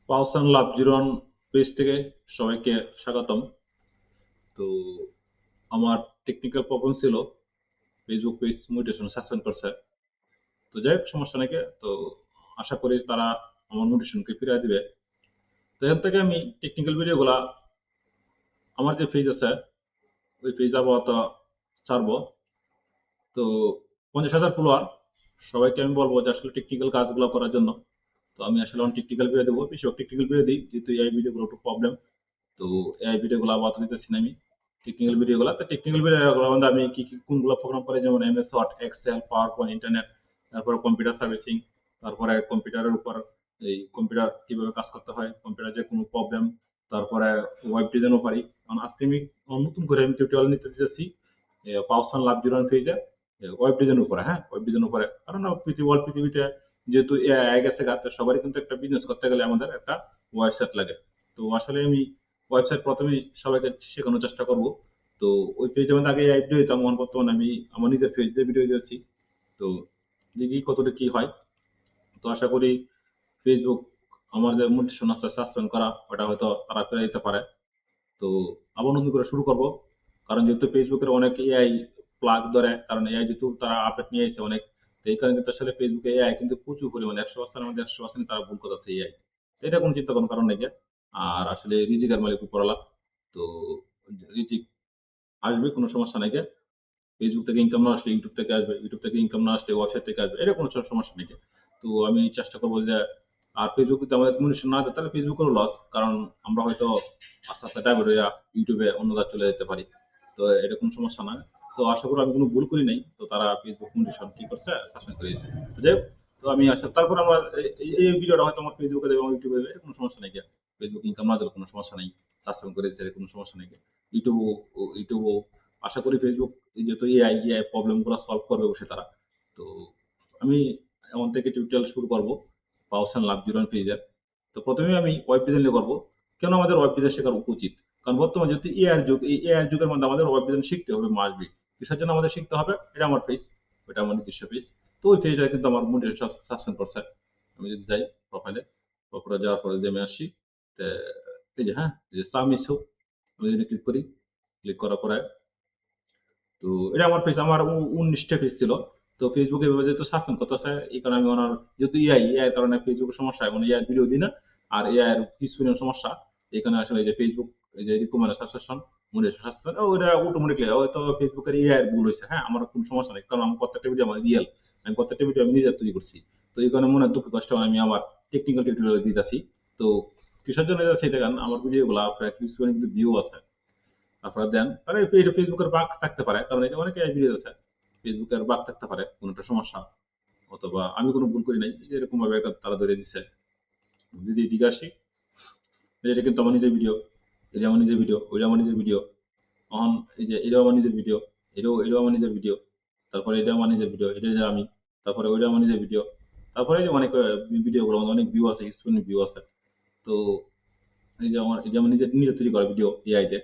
পাওসান লাভ জিরন page থেকে সবাইকে স্বাগতম। তো আমার টেকনিক্যাল প্রবলেম ছিল, ফেসবুক পেজ মিউটেশন সাসপেন্ড করছে। তো যাই হোক, সমস্যা নাকি। তো আশা করি তারা আমার মিউটেশনকে ফিরিয়ে দিবে। তো এখান থেকে আমি টেকনিক্যাল ভিডিওগুলা আমার যে পেজ আছে ওই পেজ আপাতত ছাড়বো। তো 50,000 ফলোয়ার সবাইকে আমি বলবো যে আসলে টেকনিক্যাল কাজগুলো করার জন্য। তো আমি আসলে অন টেকনিক্যাল ভিডিও দেবো, বেশিরভাগ টেকনিক্যাল ভিডিও দিই, যেহেতু এই ভিডিওগুলো একটু প্রবলেম। তো এআই ভিডিওগুলো আপাতত দিতেছি না আমি, টেকনিক্যাল ভিডিওগুলো। তো টেকনিক্যাল ভিডিওগুলোর মধ্যে আমি কি কি কোনগুলো প্রোগ্রাম করে, যেমন MS Word, Excel, PowerPoint, internet, তারপরে কম্পিউটার সার্ভিসিং, তারপরে কম্পিউটারের উপর এই কম্পিউটার কিভাবে কাজ করতে হয়, কম্পিউটার যে কোনো প্রবলেম, তারপরে ওয়েব ডিজাইনও পারি। কারণ আজকে আমি নতুন করে আমি টিউটোরিয়াল নিতে দিতেছি পাওসান লাভ জিরোন পেজে ওয়েব ডিজাইন উপরে। হ্যাঁ, ওয়েব ডিজাইন উপরে, কারণ পৃথিবীতে যেহেতু এআই গেছে গা, তো সবারই কিন্তু একটা বিজনেস করতে গেলে আমাদের একটা ওয়েবসাইট লাগে। তো আসলে আমি ওয়েবসাইট প্রথমেই সবাইকে শেখানোর চেষ্টা করব। তো ওই পেজের মধ্যে আগে ভিডিও দিতাম, এখন বর্তমানে আমি আমার নিজের পেজ দিয়ে ভিডিও দিয়েছি। তো দেখি কতটা কি হয়। তো আশা করি ফেসবুক আমার যে মোটিভেশন আছে সাসপেন্ড করা, ওটা হয়তো তারা ফিরে দিতে পারে। তো আবার নতুন করে শুরু করব। কারণ যেহেতু ফেসবুকের অনেক এআই প্লাগ ধরে, কারণ এআই যেহেতু তারা আপডেট নিয়ে এসেছে অনেক। তো এই কারণে কিন্তু আসলে ফেসবুকে এআই কিন্তু প্রচুর পরিমাণে 100%-এর মধ্যে 100% তারা ভুল করতেছে এআই। তো এটা কোনো চিন্তা করার কারণ নেই। আর আসলে রিজিকের মালিক উপরওয়ালা। তো রিজিক আসবে, কোনো সমস্যা নাই। ফেসবুক থেকে ইনকাম না আসলে ইউটিউব থেকে আসবে, ইউটিউব থেকে ইনকাম না আসলে ওয়েবসাইট থেকে আসবে, এটা কোনো সমস্যা নেই। তো আমি চেষ্টা করবো যে আর ফেসবুক যদি আমাদের কমিউনিকেশন না দেয় তাহলে ফেসবুকেরও লস, কারণ আমরা হয়তো আস্তে আস্তে ডাইভার্ট হইয়া ইউটিউবে অন্য কাজ চলে যেতে পারি। তো এটা কোনো সমস্যা না। তো আশা করি আমি কোনো ভুল করি নাই। তো তারা ফেসবুক কমিউনিকেশন কি করছে সাসপেন্ড করে দিয়েছে। তো যাই হোক, তো আমি আসলে তারপর আমরা এই ভিডিওটা হয়তো আমার ফেসবুকে দেবো, ইউটিউবে দেবে, এটা কোনো সমস্যা নেই। ফেসবুক ইনকাম না দিলে কোনো সমস্যা নেই, সাসপেন্ড করে দিয়েছে, কোনো সমস্যা নেই। ইউটিউবও ইউটিউবও আশা করি ফেসবুক যেহেতু এআই প্রবলেম গুলো সলভ করবে বসে তারা। তো আমি এখন থেকে টিউটোরিয়াল শুরু করব পাওসান লাভ জিরো পেজের। তো প্রথমে আমি ওয়েব ডিজাইন নিয়ে করবো। কেন আমাদের ওয়েব ডিজাইন শেখা উচিত? কারণ বর্তমানে যেহেতু এআই যুগ, এই এআই যুগের মধ্যে আমাদের ওয়েব ডিজাইন শিখতে হবে মাসবি। কিসের জন্য আমাদের শিখতে হবে? এটা আমার পেজ, ওটা আমার নিজস্ব পেজ। তো ওই পেজটা কিন্তু আমার মোটিভেশন সাবস্ক্রাইব করছে। আমি যদি যাই প্রোফাইলে যাওয়ার পরে যে আমি আসি, তে এই যে, হ্যাঁ, এই যে সামিসো, আমি যদি ক্লিক করি, ক্লিক করার পরে তো এটা আমার পেজ, আমার 19টা পেজ ছিল। তো ফেসবুকে এভাবে যেহেতু সাবস্ক্রাইব করতেছে, এই কারণে আমি ওনার যেহেতু এআই এর কারণে ফেসবুকের সমস্যা, মানে এআই ভিডিও দিই না। আর এআই এর কিছু সমস্যা, এখানে আসলে এই যে ফেসবুক এই যে রিকমেন্ড সাবস্ক্রিপশন মনিটাইজেশন সাবস্ক্রিপশন ওটা অটোমেটিকলি হয়তো ফেসবুকের এআই এর ভুল হয়েছে। হ্যাঁ, আমার কোনো সমস্যা নেই, কারণ আমি প্রত্যেকটা ভিডিও আমার রিয়েল, আমি প্রত্যেকটা ভিডিও আমি নিজে তৈরি করছি। তো এই কারণে মনে হয় দুঃখ কষ্ট আমি আমার টেকনিক্যাল টিউটোরিয়াল দিতেছি। তো কিসের জন্য দিতেছি দেখেন, আমার ভিডিওগুলো প্রায় কিছু কিন্তু ভিউ আছে, আপনারা দেন, তাহলে এটা ফেসবুকের বাগ থাকতে পারে, কারণ এই যে অনেকে ভিডিও আছে, ফেসবুকের বাগ থাকতে পারে, কোনো একটা সমস্যা, অথবা আমি কোনো ভুল করি নাই, এই যে এরকম ভাবে তারা ধরে দিচ্ছে। যদি এদিকে আসি, এটা কিন্তু আমার নিজের ভিডিও, এটা আমার নিজের ভিডিও, ওইটা আমার নিজের ভিডিও। তখন এই যে এটাও আমার নিজের ভিডিও, এটাও আমার নিজের ভিডিও, তারপরে এটা আমার নিজের ভিডিও, এটা যে আমি, তারপরে ওইটা আমার নিজের ভিডিও, তারপরে এই যে অনেক ভিডিও গুলো অনেক ভিউ আছে, স্টুডেন্ট ভিউ আছে। তো এই যে আমার এটা আমার নিজের নিজে তৈরি করা ভিডিও এআই তে।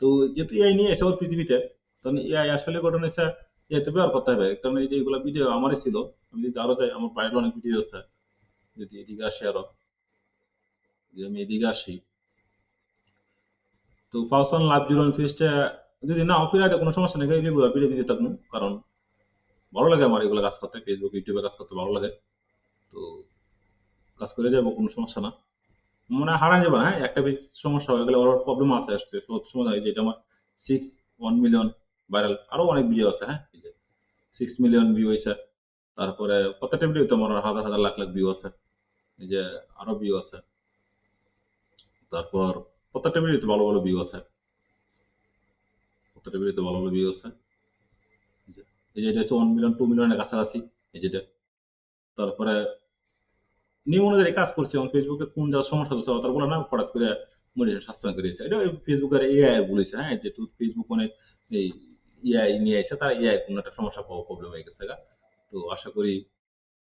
তো যেহেতু এআই নিয়ে এসে ওর পৃথিবীতে, তখন এআই আসলে ঘটনা হচ্ছে এআই তো ব্যবহার করতে হবে, কারণ এই যে এগুলো ভিডিও আমারই ছিল। আমি যদি আরো যাই, আমার বাইরে অনেক ভিডিও আছে। যদি এদিকে আসি আরো, যদি আমি এদিকে আসি, তো ফাউসান লাভ জিরো ফিস্টে যদি না ফিরাইতে কোনো সমস্যা নেই, এগুলো ভিডিও দিতে থাকবো, কারণ ভালো লাগে আমার এগুলো কাজ করতে, ফেসবুক ইউটিউবে কাজ করতে ভালো লাগে। তো কাজ করে যাবো, কোনো সমস্যা না। মনে হয় হারান যাবে না। হ্যাঁ, একটা বেশি সমস্যা হয়ে গেলে ওর প্রবলেম আছে আসলে সময় হয় যে এটা আমার 1 মিলিয়ন ভাইরাল, আরো অনেক ভিডিও আছে। হ্যাঁ, এই যে 6 মিলিয়ন ভিউ হয়েছে। তারপরে প্রত্যেকটা ভিডিও তো আমার হাজার হাজার লাখ লাখ ভিউ আছে। এই যে আরো ভিউ আছে। তারপর প্রত্যেকটা ভিডিওতে ভালো ভালো ভিউ আছে, প্রত্যেকটা ভিডিওতে ভালো ভালো ভিউ আছে। এই যে এই যে এটা হচ্ছে 1 মিলিয়ন 2 মিলিয়নের কাছাকাছি, এই যেটা। তারপরে নিয়ম অনুযায়ী কাজ করছে, এবং ফেসবুকে কোন যা সমস্যা হচ্ছে তার বলে না, হঠাৎ করে মনিটর সাসপেন্ড করে দিয়েছে, এটা ফেসবুকের এআই বলেছে। হ্যাঁ, যেহেতু ফেসবুক অনেক এই এআই নিয়ে এসে তার এআই কোনো একটা সমস্যা পাওয়া প্রবলেম হয়ে গেছে গা। তো আশা করি,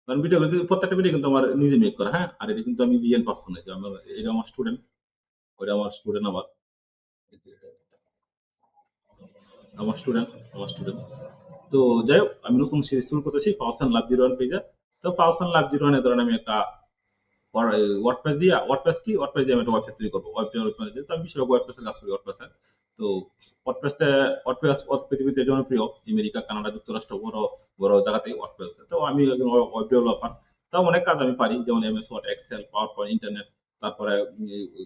কারণ ভিডিও প্রত্যেকটা ভিডিও কিন্তু আমার নিজে মেক করা। হ্যাঁ, আর এটা কিন্তু আমি রিয়েল পার্সন, যে আমার এটা আমার স্টুডেন্ট, ওইটা আমার স্টুডেন্ট আবার, এই যে আমার স্টুডেন্ট। তো যাই হোক, আমি নতুন সিরিজ শুরু করতেছি পাওসান লাভ জিরো ওয়ান পেজে। তো পাওসান লাভ জিরো ওয়ানে ধরেন আমি একটা ওয়ার্ডপ্রেস দিয়ে ওয়ার্ডপ্রেস দিয়ে আমি একটা ওয়েবসাইট তৈরি করবো। ওয়েবসাইট দিয়ে তো আমি বেশিরভাগ ওয়ার্ডপ্রেসের কাজ করি ওয়ার্ডপ্রেসে। তো পৃথিবীতে জনপ্রিয় আমেরিকা, কানাডা, যুক্তরাষ্ট্র বড় বড় জায়গাতেই ওয়ার্ডপ্রেস। তো আমি একজন ওয়েব ডেভেলপার। তাও অনেক কাজ আমি পারি, যেমন MS Word, Excel, PowerPoint, internet, তারপরে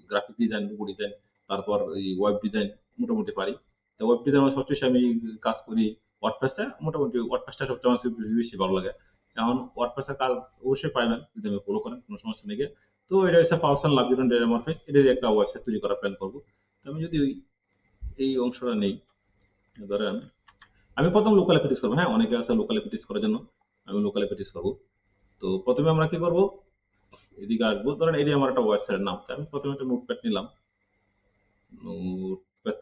গ্রাফিক ডিজাইন, লোগো ডিজাইন, তারপর এই ওয়েব ডিজাইন মোটামুটি পারি। তো ওয়েব ডিজাইন সবচেয়ে বেশি আমি কাজ করি ওয়ার্ডপ্রেসে। মোটামুটি ওয়ার্ডপ্রেসটা সবচেয়ে আমার বেশি ভালো লাগে। এখন ওয়ার্ডপ্রেসের কাজ অবশ্যই পাইবেন যদি আমি ফলো করেন, কোনো সমস্যা নেই। তো এটা হচ্ছে পাওসান লাক্সারি ডেমোরফেস, এটা একটা ওয়েবসাইট তৈরি করার প্ল্যান করবো। তো আমি যদি এই অংশটা নেই, ধরেন আমি প্রথম লোকাল প্র্যাকটিস করবো। হ্যাঁ, অনেকে আছে লোকাল প্র্যাকটিস করার জন্য, আমি লোকাল প্র্যাকটিস করবো। তো প্রথমে আমরা কি করবো, এদিকে আসবো। ধরেন এটি আমার একটা ওয়েবসাইটের নাম। তো আমি প্রথমে একটা নোটপ্যাড নিলাম। নোটপ্যাড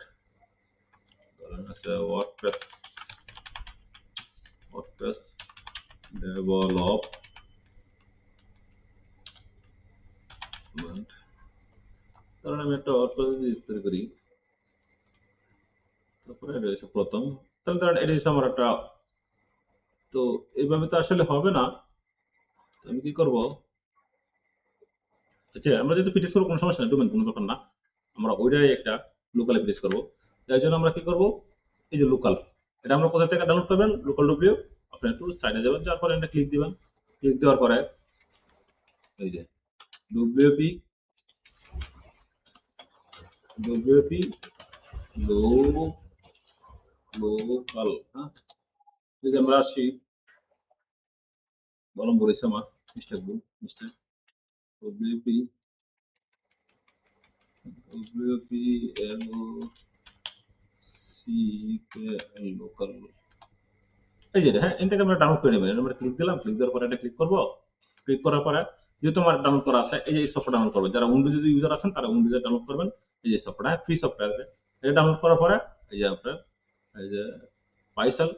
ধরেন আছে ওয়ার্ডপ্রেস, ওয়ার্ডপ্রেস ডেভেলপমেন্ট। ধরেন আমি একটা ওয়ার্ডপ্রেস তৈরি করি। তারপরে এটা হচ্ছে প্রথম। তাহলে ধরেন এটা হচ্ছে আমার একটা। তো এইভাবে তো আসলে হবে না। তো আমি কি করব, আচ্ছা আমরা যেহেতু পিটিস করবো কোনো সমস্যা নেই, ডোমেন কোনো ব্যাপার না। আমরা ওইটাই একটা লোকালে পিটিস করবো। তাই জন্য আমরা কি করব, এই যে লোকাল, এটা আমরা কোথা থেকে ডাউনলোড করবেন, লোকাল ডব্লিউ। আপনি একটু চাইনা যাবেন, যার পরে এটা ক্লিক দিবেন। ক্লিক দেওয়ার পরে এই যে ডব্লিউপি, ডব্লিউপি লোকাল। হ্যাঁ, যদি আমরা আসি, বলম বলেছে আমার mistake WP, WP L C K L local. এই যে হ্যাঁ, এখান থেকে আমরা ডাউনলোড করে নেবেন। আমরা ক্লিক দিলাম, ক্লিক দেওয়ার পরে এটা ক্লিক করবো। ক্লিক করার পরে যেহেতু আমার ডাউনলোড করা আছে, এই যে সফটওয়্যার ডাউনলোড করবেন। যারা উইন্ডোজ ইউজার আছেন তারা উইন্ডোজে ডাউনলোড করবেন। এই যে সফটওয়্যার, ফ্রি সফটওয়্যার, এটা ডাউনলোড করার পরে এই যে আপনার এই যে পাইসাল,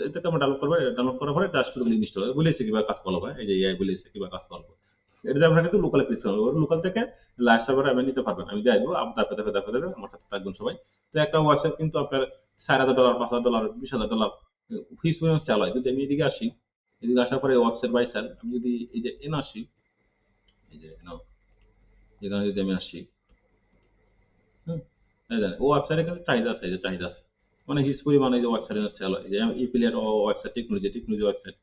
এটা আমরা ডাউনলোড করবো। ডাউনলোড করার পরে জাস্ট ইনস্টল হবে, বলেছে কিভাবে কাজ করা হয়। এই যে এআই বলেছে কিভাবে কাজ করবো। এটা আমরা কিন্তু লোকালে পিস করবো, লোকাল থেকে লাইভ সার্ভারে আমি নিতে পারবেন। আমি দেখবো দাপে আমার সাথে থাকবেন সবাই। তো একটা ওয়েবসাইট কিন্তু আপনার $4,000, $5,000, $20,000 ফিস পরিমাণ সেল হয়। যদি আমি এদিকে আসি, এদিকে আসার পরে ওয়েবসাইট বাই সেল, আমি যদি এই যে এন আসি, এই যে এখানে যদি আমি আসি, হুম, এই দেখেন ও ওয়েবসাইটে কিন্তু চাহিদা আছে, এই যে চাহিদা আছে মানে হিউজ পরিমাণে। এই যে ওয়েবসাইটে সেল হয়, এই যে এফিলিয়েট ওয়েবসাইট, টেকনোলজি ওয়েবসাইট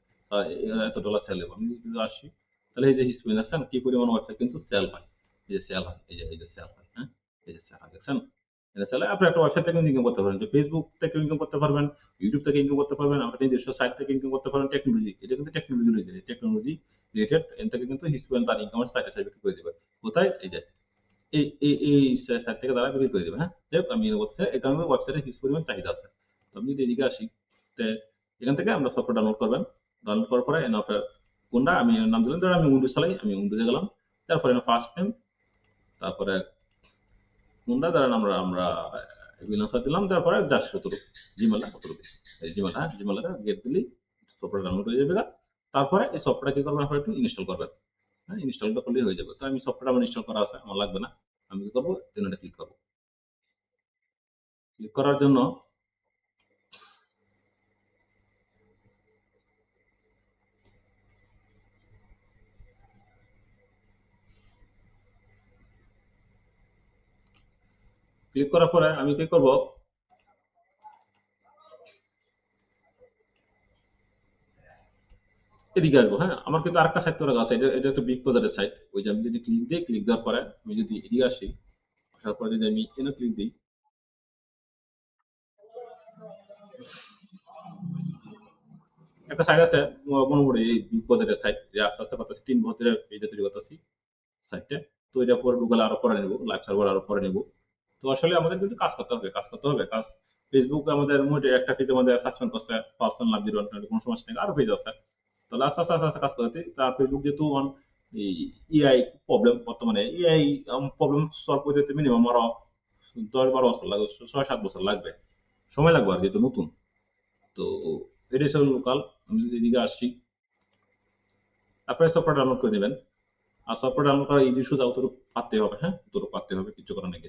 এত ডলার সেল হবে। আমি যদি আসি, তাহলে এই যে হিউজ পরিমাণ দেখছেন কি পরিমাণ ওয়েবসাইট কিন্তু সেল হয়। এই যে সেল হয়, এই যে সেল হয়। হ্যাঁ, এই যে সেল হয় দেখছেন, এটা সেল হয়। আপনি একটা ওয়েবসাইট থেকে ইনকাম করতে পারেন, যে ফেসবুক থেকে ইনকাম করতে পারবেন, ইউটিউব থেকে ইনকাম করতে পারবেন, আপনার নিজস্ব সাইট থেকে ইনকাম করতে পারেন। টেকনোলজি, এটা কিন্তু টেকনোলজি রিলেটেড। এর থেকে কিন্তু হিউজ পরিমাণ তার ইনকামের সাইটে সাইড বিক্রি করে দেবে। কোথায়, এই যে এই সাইট থেকে তারা বিক্রি করে দেবে। হ্যাঁ, যাই হোক, আমি বলছি এই কারণে ওয়েবসাইটে কিছু পরিমাণ চাহিদা আছে। তো আমি যদি এদিকে আসি, তো এখান থেকে আমরা সফটওয়্যার ডাউনলোড করবেন। ডাউনলোড করার পরে আপনার কোনটা আমি নাম দিলাম, ধরো আমি উইন্ডোজ চালাই, আমি উইন্ডোজে গেলাম। তারপরে ফার্স্ট নেম, তারপরে কোনটা ধরেন আমরা আমরা বিলান্সার দিলাম। তারপরে জাস্ট কতটুকু জিমেলটা কতটুকু, এই জিমেলটা, জিমেলটা গেট দিলি সফটওয়্যার ডাউনলোড হয়ে যাবে। তারপরে এই সফটওয়্যার কি করবেন, আপনারা একটু ইনস্টল করবেন। হ্যাঁ, ইনস্টলটা করলেই হয়ে যাবে। তো আমি সফটওয়্যার আমার ইনস্টল করা আছে, আমার লাগবে না। আমি কি করবো, এটা ক্লিক করবো। ক্লিক করার জন্য ক্লিক করার পরে আমি কি করব, এদিকে আসবো। হ্যাঁ, আমার কিন্তু আরেকটা সাইট করা আছে, এটা একটা বিগ বাজারের সাইট। ওই যে আমি যদি ক্লিক দিই, ক্লিক দেওয়ার পরে আমি যদি এদিকে আসি, আসার পরে যদি আমি এখানে ক্লিক দিই, একটা সাইট আছে মোটামুটি এই বিগ বাজারের সাইট, যে আস্তে আস্তে করতেছি 3 বছরে পেজে তৈরি করতেছি সাইটটা। তো এটা পরে গুগল আরো পরে নেবো, লাইভ সার্ভার আরো পরে নেবো। তো আসলে আমাদের কিন্তু কাজ করতে হবে, কাজ। ফেসবুক আমাদের মোটে একটা পেজ আমাদের সাসপেন্ড করছে, পার্সোনাল লাভ জিরো, কোনো সমস্যা নেই, আরো পেজ আছে। তাহলে আস্তে আস্তে কাজ করতে তার ফেসবুক যেহেতু এই এআই প্রবলেম, বর্তমানে এআই প্রবলেম সলভ করতে মিনিমাম আরো 10-12 বছর লাগবে, 6-7 বছর লাগবে, সময় লাগবে আর যেহেতু নতুন। তো এটাই হচ্ছে লোকাল। আমি যদি এদিকে আসি, আপনার সফটওয়্যার ডাউনলোড করে নেবেন। আর সফটওয়্যার ডাউনলোড করা ইজি, শুধু অতটুকু পারতে হবে। হ্যাঁ, অতটুকু পারতে হবে, কিছু করার নাকি,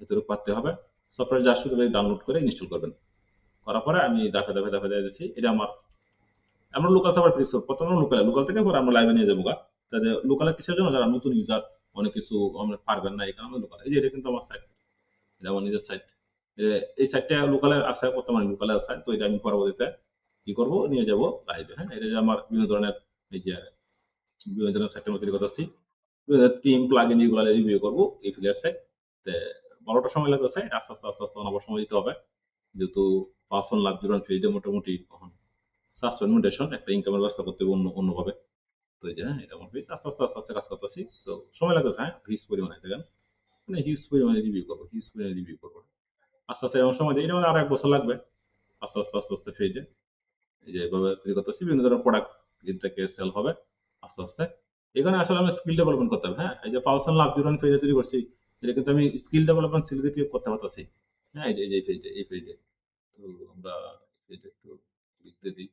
এতটুকু পারতে হবে। সফটওয়্যার যা শুধু ডাউনলোড করে ইনস্টল করবেন। করার পরে আমি দাফে যাচ্ছি। এটা আমার আমরা লোকাল সার্ভার প্রেস করব। প্রথমে লোকাল থেকে পরে আমরা লাইভে নিয়ে যাবো গা। তাদের লোকালে কিসের জন্য, যারা নতুন ইউজার অনেক কিছু আমরা পারবেন না, এই কারণে লোকাল। এই যে এটা কিন্তু আমার সাইট, এটা আমার নিজের সাইট। এই সাইটটা লোকালে আছে, বর্তমানে লোকালে আছে। তো এটা আমি পরবর্তীতে কি করব, নিয়ে যাব লাইভে। হ্যাঁ, এটা যে আমার বিভিন্ন ধরনের এই যে বিভিন্ন ধরনের সাইটের মধ্যে তৈরি করতেছি, থিম প্লাগইন এগুলো রিভিউ করবো এই ফিলিয়ার সাইট। বারোটা সময় লাগতেছে, আস্তে আস্তে আস্তে আস্তে আবার সময় দিতে হবে, যেহেতু পার্সন লাভ জুড়ান ফিজে মোটামুটি সাসপেন্ডেশন একটা ইনকামের ব্যবস্থা করতে হবে অন্যভাবে। তো এই যে হ্যাঁ, এটা আমার ফিজ আস্তে আস্তে আস্তে আস্তে কাজ করতেছি। তো সময় লাগতেছে, হ্যাঁ, হিউজ পরিমাণে দেখেন, মানে হিউজ পরিমাণে রিভিউ করবো, হিউজ পরিমাণে রিভিউ করবো আস্তে আস্তে। এমন সময় এটা মানে আরো 1 বছর লাগবে আস্তে আস্তে আস্তে আস্তে ফিজে এই যে এভাবে তৈরি করতেছি। বিভিন্ন ধরনের প্রোডাক্ট থেকে সেল হবে আস্তে আস্তে। এখানে আসলে আমি স্কিল ডেভেলপমেন্ট করতে হবে। হ্যাঁ, এই যে পাওয়ার লাভ জুড়ান ফেজে তৈরি করছি, এটা কিন্তু আমি স্কিল ডেভেলপমেন্ট স্কিল দিয়ে করতে পারতেছি। হ্যাঁ, এই যে এই ফেজে, এই ফেজে। তো আমরা ফেজে একটু লিখতে দিই।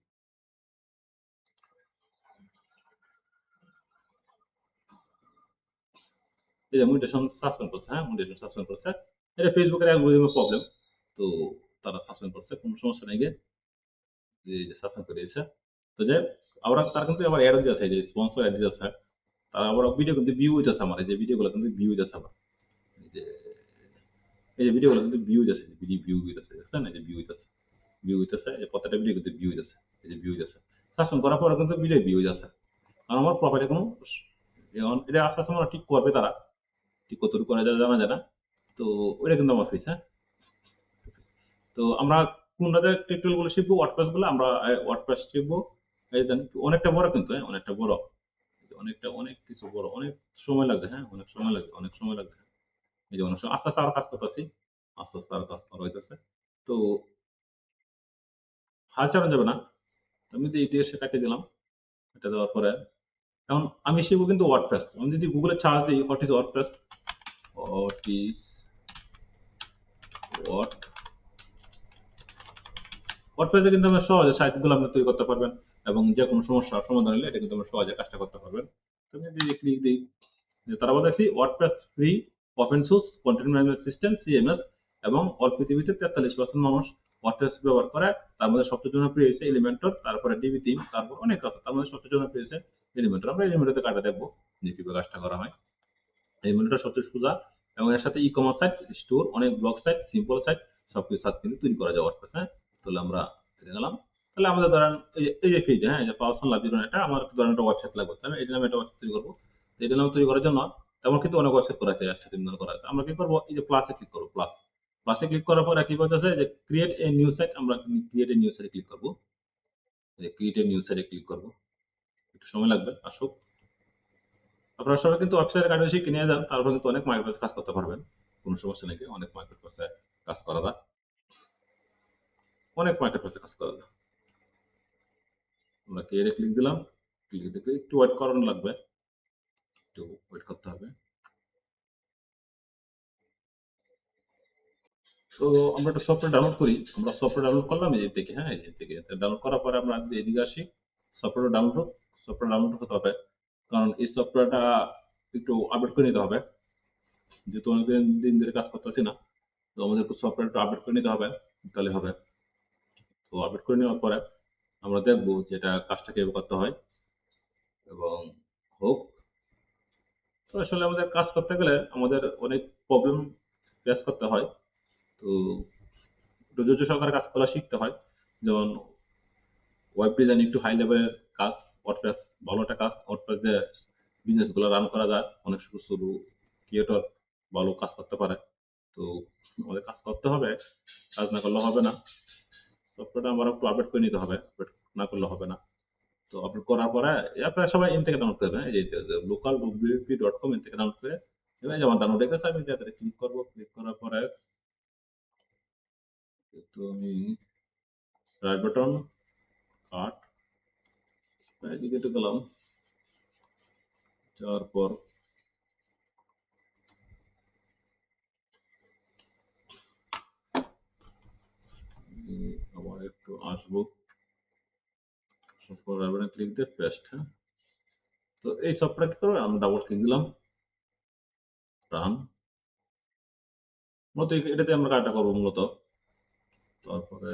এই যে মিউটেশন সাসপেন্ড করছে, হ্যাঁ, মিউটেশন সাসপেন্ড করছে। এটা ফেসবুকের অ্যালগরিদমের প্রবলেম। তো তারা সাসপেন্ড করছে, কোনো সমস্যা নেই গে, এই যে সাসপেন্ড করে দিয়েছে। তো যে আবার তারা কিন্তু আবার অ্যাড দিয়েছে, এই যে স্পন্সর অ্যাড দিয়েছে। তারা আবার ভিডিও কিন্তু ভিউ হইতেছে, আমার এই যে ভিডিওগুলো কিন্তু ভিউ হইতেছে আবার। এই যে এই যে ভিডিওগুলো কিন্তু ভিউ হইতেছে, ভিউ হইতেছে, দেখছেন? এই যে ভিউ হইতেছে, ভিউ হইতেছে, এই প্রত্যেকটা ভিডিও কিন্তু ভিউ হইতেছে, এই যে ভিউ হইতেছে। সাসপেন্ড করার পরে কিন্তু ভিডিও ভিউ হইতেছে। কারণ আমার প্রোফাইলে কোনো এটা আস্তে আস্তে আমার ঠিক করবে তারা, ঠিক কতটুকু করা যায় জানা যায় না। তো ওইটা কিন্তু আমার ফিস। হ্যাঁ, তো আমরা কোনটাতে টিউটোরিয়াল গুলো শিখবো, ওয়ার্ডপ্রেস গুলো আমরা ওয়ার্ডপ্রেস শিখবো। এই যে অনেকটা বড় কিন্তু, হ্যাঁ, অনেকটা বড়, অনেকটা অনেক কিছু বড়, অনেক সময় লাগবে। হ্যাঁ, অনেক সময় লাগবে, অনেক সময় লাগবে। এই যে অনেক সময় আস্তে আস্তে আরো কাজ করতেছি, আস্তে আস্তে আরো কাজ করা হইতেছে। তো হাল চালানো যাবে না। আমি যদি ইতিহাসে কাটিয়ে দিলাম, এটা দেওয়ার পরে এখন আমি শিখবো কিন্তু ওয়ার্ডপ্রেস। আমি যদি গুগলে সার্চ দিই what is WordPress, what is word ওয়ার্ডপ্রেসে কিন্তু আমরা সহজে সাইটগুলো আপনি তৈরি করতে পারবেন, এবং যে কোনো সমস্যার সমাধান হলে এটা কিন্তু আমরা সহজে কাজটা করতে পারবেন। তো আমি যদি ক্লিক দিই, যে তারা বলতেছি WordPress free open source content management system CMS, এবং অল পৃথিবীতে 43% মানুষ ওয়ার্ডপ্রেস ব্যবহার করে। তার মধ্যে সবচেয়ে জনপ্রিয় হয়েছে এলিমেন্টর, তারপরে ডিবি থিম, তারপর অনেক আছে। তার মধ্যে সবচেয়ে জনপ্রিয় হয়েছে এলিমেন্টর। আমরা এলিমেন্টরতে কাটা দেখবো যে কিভাবে কাজটা করা হয়। এলিমেন্টর সবচেয়ে সোজা, এবং এর সাথে ই কমার্স সাইট, স্টোর, অনেক ব্লগ সাইট, সিম্পল সাইট সবকিছু সাথে কিন্তু তৈরি করা যায় ওয়ার্ডপ্রেস। হ্যাঁ, তাহলে আমরা এটা গেলাম। তাহলে আমাদের ধরেন এই যে ফিড, হ্যাঁ, যে পাওয়ার লাভ জীবন, এটা আমার ধরেন একটা ওয়েবসাইট লাগবে, তাহলে এটা নামে একটা ওয়েবসাইট তৈরি করবো। তো এটা নামে তৈরি করার জন্য তেমন কিন্তু অনেক ওয়েবসাইট করা আছে, একটা তিন করা আছে। আমরা কি করবো, এই যে প্লাসে ক্লিক করবো, প্লাসে ক্লিক করার পরে কি বলতেছে যে ক্রিয়েট এ নিউ সাইট। আমরা ক্রিয়েট এ নিউ সাইটে ক্লিক করবো, ক্রিয়েট এ নিউ সাইটে ক্লিক করবো। একটু সময় লাগবে, আসুক। আপনারা সবাই কিন্তু ওয়েবসাইটের কাজ বেশি কিনে যান, তারপর কিন্তু অনেক মার্কেট কাজ করতে পারবেন, কোনো সমস্যা নেই। অনেক মার্কেট প্লেসে কাজ করা যায়, অনেক মার্কেট প্লেসে কাজ করা যায়। আমরা ক্রিয়েটে ক্লিক দিলাম, ক্লিক দিতে একটু ওয়েট করানো লাগবে, একটু ওয়েট করতে হবে। তো আমরা একটা সফটওয়্যার ডাউনলোড করি। আমরা সফটওয়্যার ডাউনলোড করলাম এই থেকে, হ্যাঁ, এই থেকে ডাউনলোড করার পরে আমরা যদি এদিকে আসি, সফটওয়্যার ডাউনলোড হতে হবে। কারণ এই সফটওয়্যারটা একটু আপডেট করে নিতে হবে, যেহেতু অনেকদিন দিন ধরে কাজ করতেছি না। তো আমাদের সফটওয়্যার একটু আপডেট করে নিতে হবে, তাহলে হবে। তো আপডেট করে নেওয়ার পরে আমরা দেখবো যে এটা কাজটা কিভাবে করতে হয়, এবং হোক। তো আসলে আমাদের কাজ করতে গেলে আমাদের অনেক প্রবলেম ফেস করতে হয়। তো একটু ধৈর্য সহকারে কাজ করা শিখতে হয়। যেমন ওয়েব ডিজাইন একটু হাই লেভেলের কাজ, ওয়ার্ডপ্রেস ভালো একটা কাজ। ওয়ার্ডপ্রেস যে বিজনেস গুলো রান করা যায়, অনেক শুরু শুরু ক্রিয়েটর ভালো কাজ করতে পারে। তো আমাদের কাজ করতে হবে, কাজ না করলে হবে না। সফটওয়্যারটা আমার একটু আপডেট করে নিতে হবে, আপডেট না করলে হবে না। তো আপলোড করার পরে আপনারা সবাই এন থেকে ডাউনলোড করবেন, এই যে local.wp.com এন থেকে ডাউনলোড করে, এবার যেমন ডাউনলোড হয়ে গেছে আমি যাতে ক্লিক করবো, ক্লিক করার পরে তো আমি রাইট বাটন কাট, এদিকে একটু গেলাম, যাওয়ার পর আবার একটু আসবো, রাইট বাটন ক্লিক দিয়ে পেস্ট। হ্যাঁ, তো এই সফটওয়্যার কি করবে, আমি ডাবল ক্লিক দিলাম, রান। মূলত এটাতে আমরা কাজটা করবো মূলত। তারপরে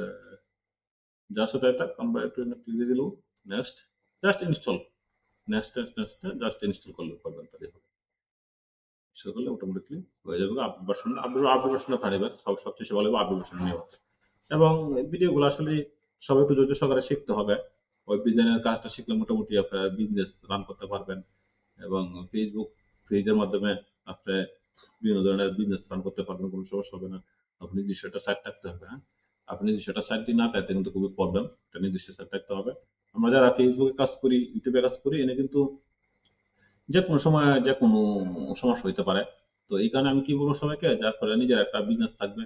যার সাথে আমরা একটু ক্লিক দিয়ে দিলাম, next, just install. Next just install করবেন তাহলে হবে। ইনস্টল করলে অটোমেটিকলি হয়ে যাবে। আপডেট ভার্সনটা পাঠাবে, সবচেয়ে ভালো হবে আপডেট ভার্সন নেওয়া। এবং ভিডিওগুলো আসলে সবাই একটু ধৈর্য সহকারে শিখতে হবে। ওয়েব ডিজাইনের কাজটা শিখলে মোটামুটি আপনার বিজনেস রান করতে পারবেন, এবং ফেসবুক পেজের মাধ্যমে আপনি বিভিন্ন ধরনের বিজনেস রান করতে পারবেন, কোনো সমস্যা হবে না। আপনি নিজস্ব একটা সাইট থাকতে হবে। হ্যাঁ, আপনি নিজস্ব একটা সাইট না থাকতে কিন্তু খুবই প্রবলেম। একটা নিজস্ব সাইট থাকতে হবে। আমরা যারা ফেসবুকে কাজ করি, ইউটিউবে কাজ করি, এনে কিন্তু যে কোনো সময় যে কোনো সমস্যা হইতে পারে। তো এই কারণে আমি কি বলবো সবাইকে, যার ফলে নিজের একটা বিজনেস থাকবে,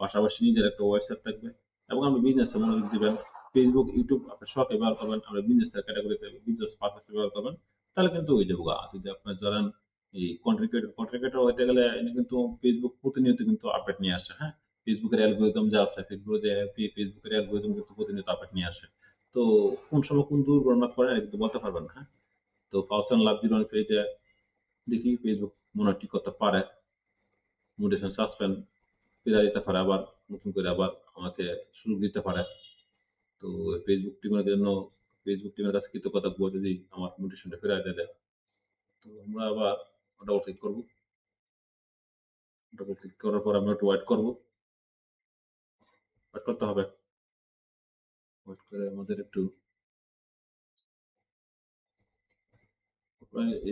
পাশাপাশি নিজের একটা ওয়েবসাইট থাকবে, এবং আপনি বিজনেসে মনোযোগ দিবেন। ফেসবুক, ইউটিউব আপনি শখে ব্যবহার করবেন, আপনি বিজনেসের ক্যাটাগরিতে বিজনেস পারপাসে ব্যবহার করবেন, তাহলে কিন্তু হয়ে যাবো। যদি আপনার ধরেন এই কন্ট্রিবিউটর হতে গেলে এনে কিন্তু ফেসবুক প্রতিনিয়ত কিন্তু আপডেট নিয়ে আসে। হ্যাঁ, ফেসবুকের অ্যালগরিদম যা আছে, ফেসবুকের অ্যালগরিদম কিন্তু প্রতিনিয়ত আপডেট নিয়ে আসে। তো কোন সময় কোন দুর্ঘটনা করে এটা কিন্তু বলতে পারবেন না। হ্যাঁ, তো ফাউসান লাভ জীবন পেজে দেখি ফেসবুক মনে হয় ঠিক করতে পারে, মোটিভেশন সাসপেন্ড ফিরে দিতে পারে, আবার নতুন করে আবার আমাকে সুযোগ দিতে পারে। তো ফেসবুক টিমের কাছে কৃতজ্ঞতা যদি আমার মোটিভেশনটা ফিরে দেয়, তো আমরা আবার ডবল ক্লিক করবো। ডবল ক্লিক করার পর আমরা একটু ওয়েট করবো, ওয়েট করতে হবে। ওয়েট করে আমাদের একটু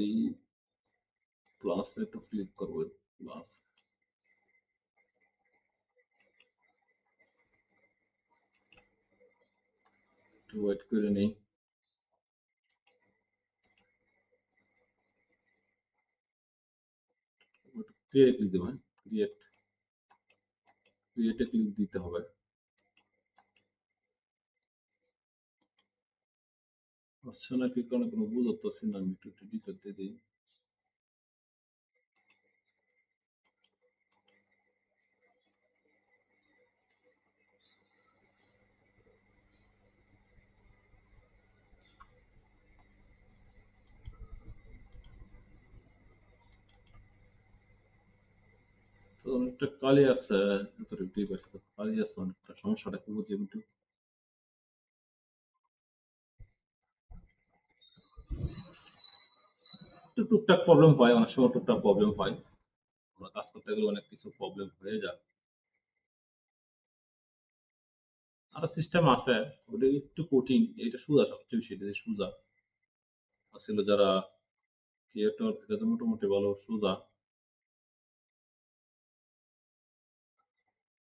এই প্লাস একটু ক্লিক করবো, প্লাস একটু ওয়েট করে নেই। ক্রিয়েট ক্লিক দেবো। হ্যাঁ, ক্রিয়েটে ক্লিক দিতে হবে। আসছে না কি কারণে কোনো বুঝতেছি না, আমি একটু ডিটেল দিয়ে দিই। তো অনেকটা কালি আছে, এতটুকু ডিভাইস তো কালি আছে অনেকটা, সমস্যাটা কি বুঝি একটু। একটু টুকটাক প্রবলেম হয়, অনেক সময় টুকটাক প্রবলেম হয়। আমরা কাজ করতে গেলে অনেক কিছু প্রবলেম হয়ে যায়। আরো সিস্টেম আছে, ওটা একটু কঠিন, এটা সোজা, সবচেয়ে বেশি এটা সোজা। আসলে যারা ক্রিয়েটর এটা তো মোটামুটি ভালো সোজা,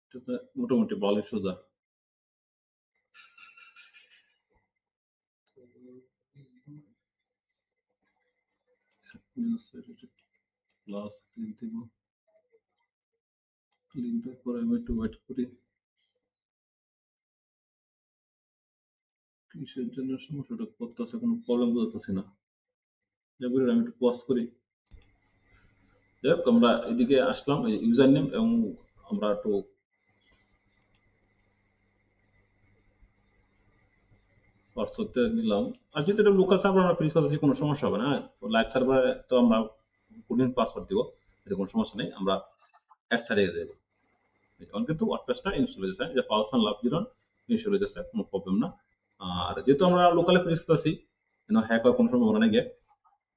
এটা তো মোটামুটি ভালোই সোজা। প্লাস ক্লিক দিব, ক্লিক দেওয়ার পরে আমি একটু ওয়েট করি। কিসের জন্য সমস্যাটা করতেছে, কোনো প্রবলেম বুঝতেছি না। এবার আমি একটু পজ করি। যাই হোক, আমরা এদিকে আসলাম, ইউজার নেম, এবং আমরা একটু পাসওয়ার্ডটা নিলাম। আর যেহেতু এটা লোকাল সার্ভার আমরা ফিনিশ করতেছি, কোনো সমস্যা হবে না। লাইভ সার্ভারে তো আমরা কোনদিন পাসওয়ার্ড দিব, এটা কোনো সমস্যা নেই। আমরা অ্যাড ছাড়িয়ে দেবো। এখন কিন্তু ওয়ার্ডপ্রেসটা ইনস্টল হয়ে যাচ্ছে, যে পাওয়ার লাভ জিরন ইনস্টল হয়ে যাচ্ছে, কোনো প্রবলেম না। আর যেহেতু আমরা লোকালে ফিনিশ করতেছি, হ্যাক হওয়ার কোনো সম্ভাবনা নেই,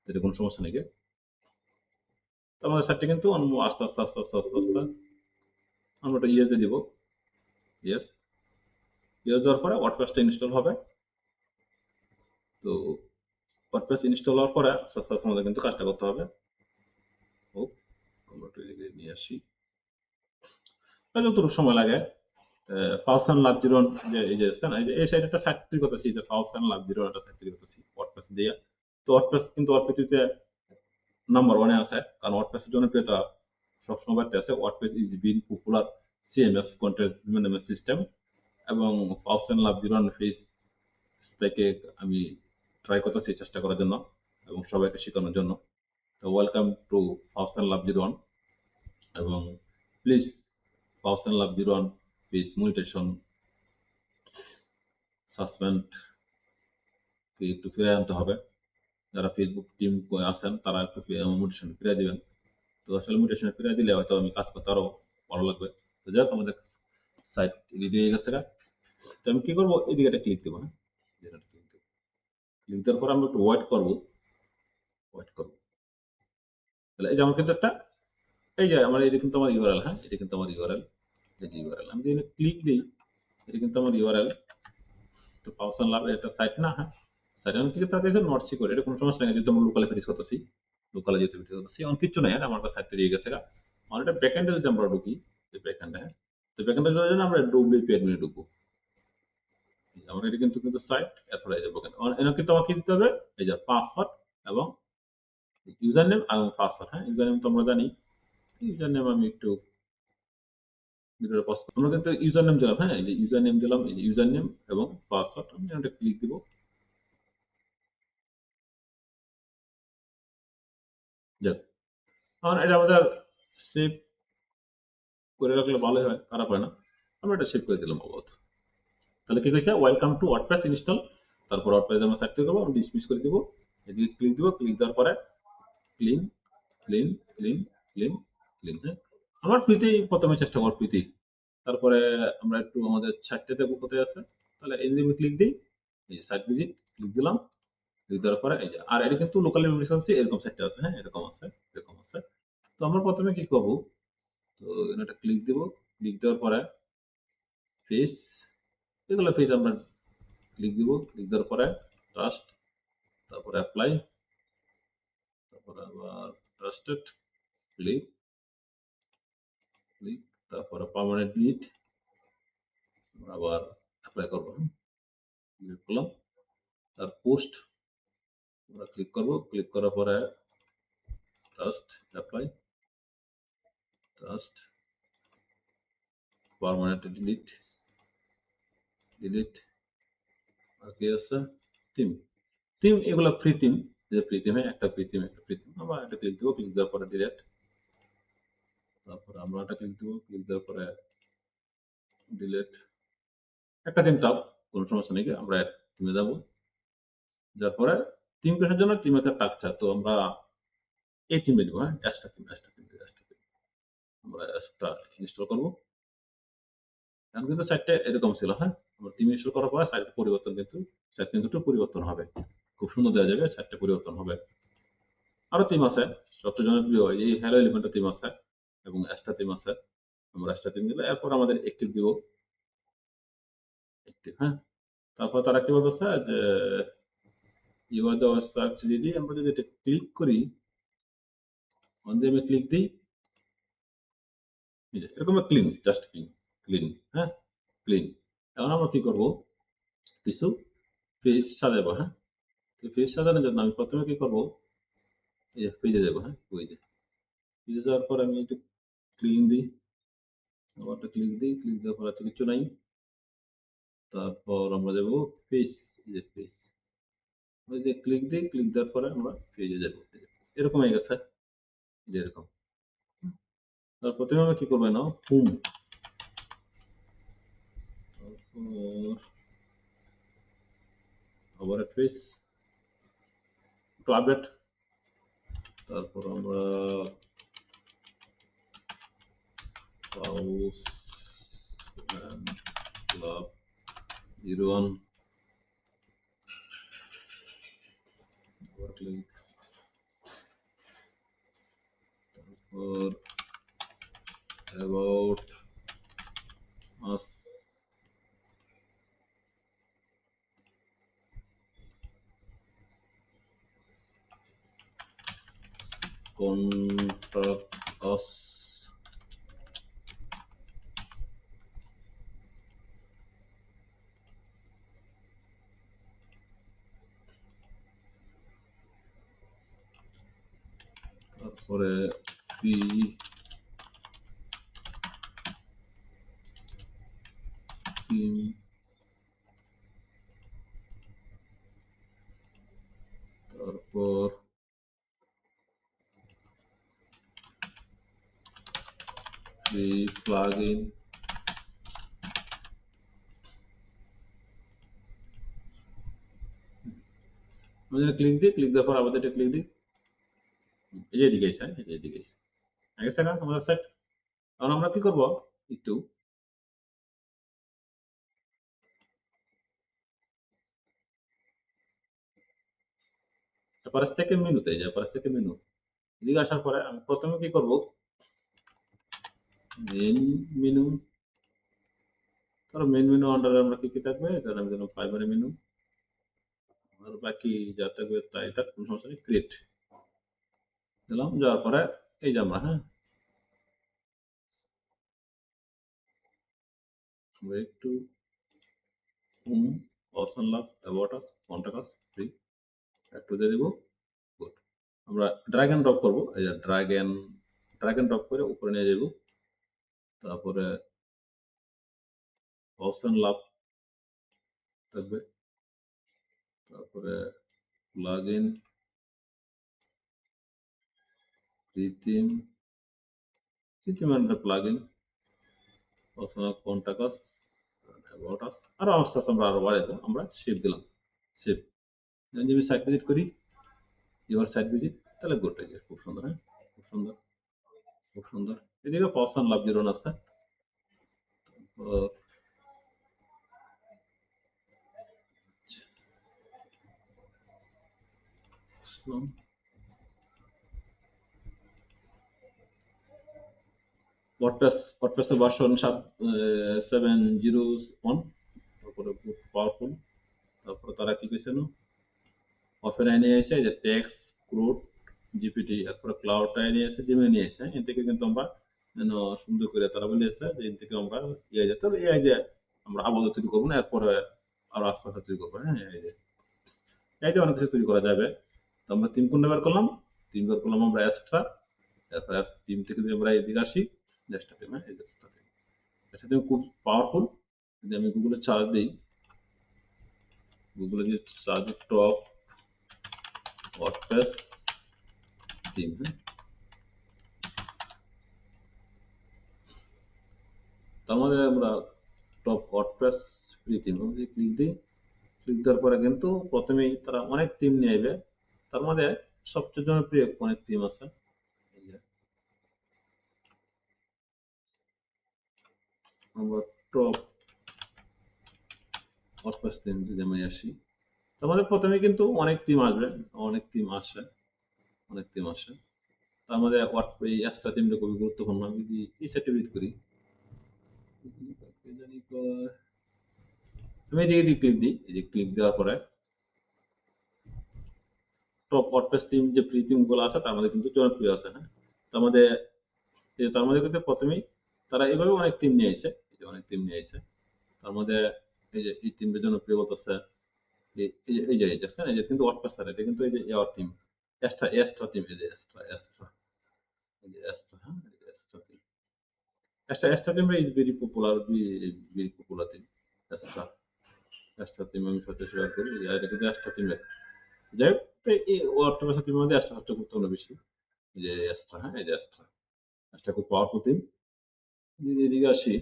এটা কোনো সমস্যা নেই। তো আমাদের সাইটটা কিন্তু আস্তে আস্তে আস্তে আস্তে আস্তে আস্তে আমরা একটা ইয়েতে দিব। ইয়েস, ইয়েস দেওয়ার পরে ওয়ার্ডপ্রেসটা ইনস্টল হবে। তো ওয়ার্ডপ্রেস ইনস্টল হওয়ার পরে আস্তে আস্তে আস্তে আমাদের কিন্তু কাজটা করতে হবে। ও, আমরা একটু এদিকে নিয়ে আসি, যতটুকু সময় লাগে। ফাউসান লাভ জিরন, যে এই যে আছে না, এই সাইড একটা সাইট তৈরি করতেছি, যে ফাউসান লাভ জিরন একটা সাইট তৈরি করতেছি ওয়ার্ডপ্রেস দিয়ে। তো ওয়ার্ডপ্রেস কিন্তু ওর পৃথিবীতে নাম্বার ওয়ানে আছে, কারণ ওয়ার্ডপ্রেসের জনপ্রিয়তা সবসময় বাড়তে আছে। WordPress is being popular CMS content management system, এবং ফাউসান লাভ জিরন ফেস থেকে আমি ট্রাই করতেছি, চেষ্টা করার জন্য এবং সবাইকে শেখানোর জন্য। তো ওয়েলকাম টু ফাউসান লাভ জিরন, এবং প্লিজ ফাউসান লাভ জিরন প্লিজ মনিটেশন সাসপেন্ড কে একটু ফিরে আনতে হবে। যারা ফেসবুক টিম আছেন তারা একটু মোটিভেশন ফিরে দিবেন। তো আসলে মোটিভেশন ফিরে দিলে হয়তো আমি কাজ করতে আরো ভালো লাগবে। তো যাই হোক, আমাদের সাইট রেডি হয়ে গেছে। তো আমি কি করবো, এদিকে একটা ক্লিক দেবো। হ্যাঁ, ক্লিক দেওয়ার পর আমরা একটু ওয়েট করবো। ওয়েট করব। তাহলে এই যে আমার কিন্তু একটা, এই যে আমার এটা কিন্তু আমার ইউআরএল, হ্যাঁ এটা কিন্তু আমার ইউআরএল, এই যে ইউআরএল আমি যদি ক্লিক দিই, এটা কিন্তু আমার ইউআরএল। তো পাওসান লাভ এটা সাইট না, হ্যাঁ সাইট আমি কি তার কাছে নট সিকিউর, এটা কোনো সমস্যা নেই, যেহেতু আমরা লোকালে ফেস করতেছি, লোকালে যেহেতু ফেস করতেছি এমন কিছু নাই, হ্যাঁ আমার কাছে সাইট তৈরি হয়ে গেছে। আমার এটা ব্যাকএন্ডে যদি আমরা ঢুকি, এই ব্যাকএন্ডে, হ্যাঁ তো ব্যাকএন্ডে যাওয়ার জন্য আমরা ডব্লিউপি অ্যাডমিনে ঢুকবো। আমার এটা কিন্তু কিন্তু সাইট, এরপরে এই যে ব্যাকএন্ড এখানে কিন্তু আমাকে দিতে হবে এই যে পাসওয়ার্ড এবং ইউজার নেম এবং পাসওয়ার্ড। হ্যাঁ ইউজার নেম তো আমরা জানি, ইউজার নেম আমি একটু ভিডিওটা পজ আমরা কিন্তু ইউজার নেম দিলাম, হ্যাঁ এই যে ইউজার নেম দিলাম, এই যে ইউজার নেম এবং পাসওয়ার্ড আমি এটা ক্লিক দিব। যাক এখন এটা আমাদের সেভ করে রাখলে ভালো হয়, খারাপ হয় না, আমরা এটা সেভ করে দিলাম আপাতত। তাহলে কি কইছে, ওয়েলকাম টু ওয়ার্ডপ্রেস ইনস্টল, তারপর ওয়ার্ডপ্রেস আমরা সাইট করব, আমি ডিসমিস করে দিব, এদিকে ক্লিক দিব, ক্লিক দেওয়ার পরে clean clean clean clean clean, হ্যাঁ আমার ফ্রিতেই প্রথমে চেষ্টা কর ফ্রিতেই, তারপরে আমরা একটু আমাদের সাইটটা দেখবো কোথায় আছে, তাহলে এই যে ক্লিক দিই, এই যে সাইট ভিজিট ক্লিক দিলাম, ক্লিক দেওয়ার পরে এই যে আর এটা কিন্তু লোকাল আছে, এরকম সাইটটা আছে, হ্যাঁ এরকম আছে, এরকম আছে। তো আমরা প্রথমে কি করব, তো এটা ক্লিক দিব, ক্লিক দেওয়ার পরে ফেস, এগুলো ফেস আমরা ক্লিক দিব, ক্লিক দেওয়ার পরে ট্রাস্ট, তারপরে অ্যাপ্লাই, তারপরে আবার ট্রাস্টেড, ক্লিক ক্লিক, তারপরে পার্মানেন্ট ডিলিট, আবার অ্যাপ্লাই করবো, ক্লিক করলাম, তার পোস্ট আমরা ক্লিক করব, ক্লিক করার পরে trust, apply, trust, permanent delete, delete, আর কি আছে থিম, থিম এগুলো ফ্রি থিম, যে ফ্রি থিমে একটা ফ্রি থিম, একটা ফ্রি থিম আমরা এটা ক্লিক দেবো, ক্লিক দেওয়ার পরে ডিলিট, তারপরে আমরা এটা ক্লিক দেবো, ক্লিক দেওয়ার পরে ডিলিট, একটা থিম তাও কোনো সমস্যা নেই, আমরা থিমে যাবো, যার পরে থিম পেশার জন্য থিম একটা টাকচার, তো আমরা এই থিমে নেবো, হ্যাঁ Astra theme, Astra theme, Astra theme আমরা অ্যাস্টা ইনস্টল করবো। এখন কিন্তু সাইটটা এরকম ছিল, হ্যাঁ আমরা থিম ইনস্টল করার পরে সাইট পরিবর্তন কিন্তু সাইট কিন্তু একটু পরিবর্তন হবে, খুব সুন্দর দেওয়া যাবে, সাইটটা পরিবর্তন হবে। আরো থিম আছে, সবচেয়ে জনপ্রিয় এই হ্যালো এলিমেন্টের থিম আছে এবং অ্যাস্টা থিম আছে, আমরা অ্যাস্টা থিম দিলে এরপর আমাদের অ্যাক্টিভ দিব, অ্যাক্টিভ, হ্যাঁ তারপর তারা কি বলতেছে যে you are the website ready, আমরা যদি এটা ক্লিক করি, অন আমি ক্লিক দিই, এরকম ক্লিন, জাস্ট ক্লিন, ক্লিন, হ্যাঁ ক্লিন। এখন আমরা কি করব, কিছু পেজ সাজাবো, হ্যাঁ পেজ সাজানোর জন্য আমি প্রথমে কি করব, এই যে পেজে যাবো, হ্যাঁ পেজে, পেজে যাওয়ার পর আমি একটু ক্লিন দিই, আবার একটা ক্লিক দিই, ক্লিক দেওয়ার পর আছে কিছু নাই, তারপর আমরা যাবো পেজ, এই যে পেজ, ওই যে ক্লিক দিই, ক্লিক দেওয়ার পরে আমরা পেজে যাবো, এরকম হয়ে গেছে, এই যে এরকম। তার প্রথমে আমরা কি করবো না, হোম, আবার পেজ একটু আপডেট, তারপর আমরা হাউস ক্লাব 01 ক্লিক, তারপর অ্যাবাউট আস, কন্টাক্ট আস, তারপরে পি টিম, তারপর পি প্লাগইন, ক্লিক দিই, ক্লিক দেওয়ার পর আবার এটা ক্লিক দিই, এই যে এদিকে এসে, এই যে এদিকে এসে গেছে না আমাদের সেট। এখন আমরা কি করব, একটু অ্যাপারেজ থেকে মেনুতে যাই, অ্যাপারেজ থেকে মেনু এদিকে আসার পরে আমি প্রথমে কি করব, মেন মেনু, ধরো মেন মেনু আন্ডারে আমরা কি কি থাকবে, ধরো আমি দিলাম প্রাইমারি মেনু, আর বাকি যা থাকবে তাই থাক, কোনো সমস্যা নেই, ক্রিয়েট দিলাম। যাওয়ার পরে এই যে আমরা, হ্যাঁ, আমরা একটু home, option love, about us, contact us, free একটু দিয়ে দেবো, গুড। আমরা ড্র্যাগ এন্ড ড্রপ করবো, এই যে ড্র্যাগ এন্ড ড্রপ করে উপরে নিয়ে যাবো, তারপরে অপশন লাভ থাকবে, তারপরে প্লাগ ইন, প্রিথিম, প্রিথিম under plugin, option of contact us, about us, আরো আস্তে আস্তে আমরা আরো বাড়াবো, আমরা শিপ দিলাম, শিপ। যদি আমি সাইট ভিজিট করি, এবার সাইট ভিজিট, তাহলে গুড, এই যে খুব সুন্দর, হ্যাঁ, খুব সুন্দর, খুব সুন্দর। এদিকে অপশন লাভ জিরো আছে, ওয়ার্ডপ্রেসের ভার্সন 7.0.1, তারপরে খুব পাওয়ারফুল। তারপরে তারা কি করেছে, ওপেন নিয়ে এসে যে টেক্সট, ক্রুড, জিপিটি, তারপরে ক্লাউডটা নিয়ে এসে, জিমে নিয়ে এসে, এর থেকে কিন্তু আমরা সুন্দর করে তারা বলেছে যে এর থেকে আমরা ইয়ে যেতে, এই যে আমরা আপাতত তৈরি করবো না, এরপরে আরো আস্তে আস্তে তৈরি করবো, হ্যাঁ, এই যে অনেক কিছু তৈরি করা যাবে। তো আমরা তিন কোণ ব্যবহার করলাম, তিন ব্যবহার করলাম আমরা এক্সট্রা, তারপরে তিন থেকে যদি আমরা এদিকে আসি, নেক্সট টাইম, হ্যাঁ, এই যে এক্সট্রা টিম খুব পাওয়ারফুল। যদি আমি গুগলে সার্চ দিই, গুগলে যদি সার্চ দিই টপ ওয়ার্ডপ্রেস থিম, হ্যাঁ, তার মধ্যে আমরা টপ ওয়ার্ডপ্রেস ফ্রি থিম যদি ক্লিক দিই, ক্লিক দেওয়ার পরে কিন্তু প্রথমেই তারা অনেক থিম নিয়ে আসবে, তার মধ্যে সবচেয়ে জনপ্রিয় অনেক থিম আছে। আমরা টপ ওয়ার্ডপ্রেস থিম যদি আমি আসি, তার মধ্যে প্রথমে কিন্তু অনেক থিম আসবে, অনেক থিম আসে, অনেক থিম আসে। তার মধ্যে এই এক্সট্রা থিমটা খুবই গুরুত্বপূর্ণ। আমি যদি এই সাইটে ভিজিট করি, আমি এদিকে ক্লিক দিই, এই যে ক্লিক দেওয়ার পরে টপ ওয়ার্ডপ্রেস থিম যে ফ্রি থিম গুলো আছে তার মধ্যে কিন্তু জনপ্রিয় আছে, হ্যাঁ, তার মধ্যে কিন্তু প্রথমেই তারা এভাবে অনেক থিম নিয়ে আসে, এই যে অনেক থিম নিয়ে আসে। তার মধ্যে এই যে এই থিমটা জনপ্রিয় বলতেছে, এই যে দেখছেন, এই যে কিন্তু ওয়ার্ডপ্রেস আর এটা কিন্তু এই যে এয়ার থিম, এক্সট্রা থিম, এই যে এক্সট্রা এক্সট্রা, এই যে এক্সট্রা, হ্যাঁ, এই যে extra theme, extra theme is very popular theme, extra extra theme আমি সাথে শেয়ার করি, এটা কিন্তু এক্সট্রা থিম। যাই হোক, তো এই ওয়ার্ডপ্রেস থিমের মধ্যে এক্সট্রা সবচেয়ে গুরুত্বপূর্ণ বেশি, এই যে এক্সট্রা, হ্যাঁ, এই যে এক্সট্রা, এক্সট্রা খুব পাওয়ারফুল থিম। যদি এদিকে আসি,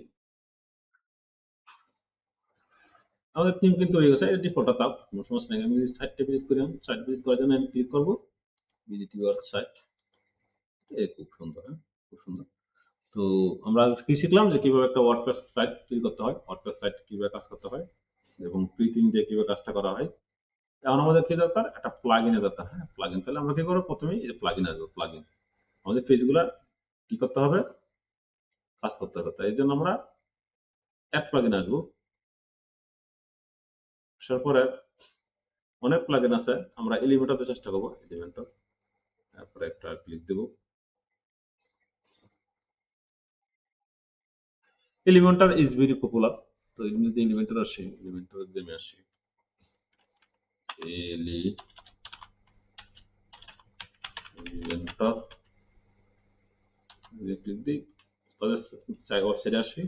আমাদের থিম কিন্তু হয়ে গেছে, এটা ডিফল্টটা, তাও কোনো সমস্যা নেই। আমি যদি সাইটটা ভিজিট করি, সাইট ভিজিট করার জন্য আমি ক্লিক করবো, ভিজিট ইউর সাইট, খুব সুন্দর, হ্যাঁ, খুব সুন্দর। তো আমরা আজ কি শিখলাম, যে কিভাবে একটা ওয়ার্ডপ্রেস সাইট তৈরি করতে হয়, ওয়ার্ডপ্রেস সাইট কিভাবে কাজ করতে হয়, এবং প্রি থিম দিয়ে কিভাবে কাজটা করা হয়। এখন আমাদের কি দরকার, একটা প্লাগ ইনের দরকার, হ্যাঁ, প্লাগ ইন। তাহলে আমরা কি করবো, প্রথমেই এই প্লাগ ইন আসবো, প্লাগ ইন আমাদের পেজগুলা কি করতে হবে, কাজ করতে হবে। তাই এই জন্য আমরা অ্যাড প্লাগ ইন আসবো, আসার পরে অনেক প্লাগ ইন আছে, আমরা এলিমেন্টরতে চেষ্টা করবো, এলিমেন্টর, তারপরে একটা ক্লিক দেবো। Elementor is very popular. তো এর মধ্যে এলিমেন্টর আসে, এলিমেন্টর যদি আমি আসি, এলিমেন্টর ক্লিক দিই, তাদের ওয়েবসাইটে আসি,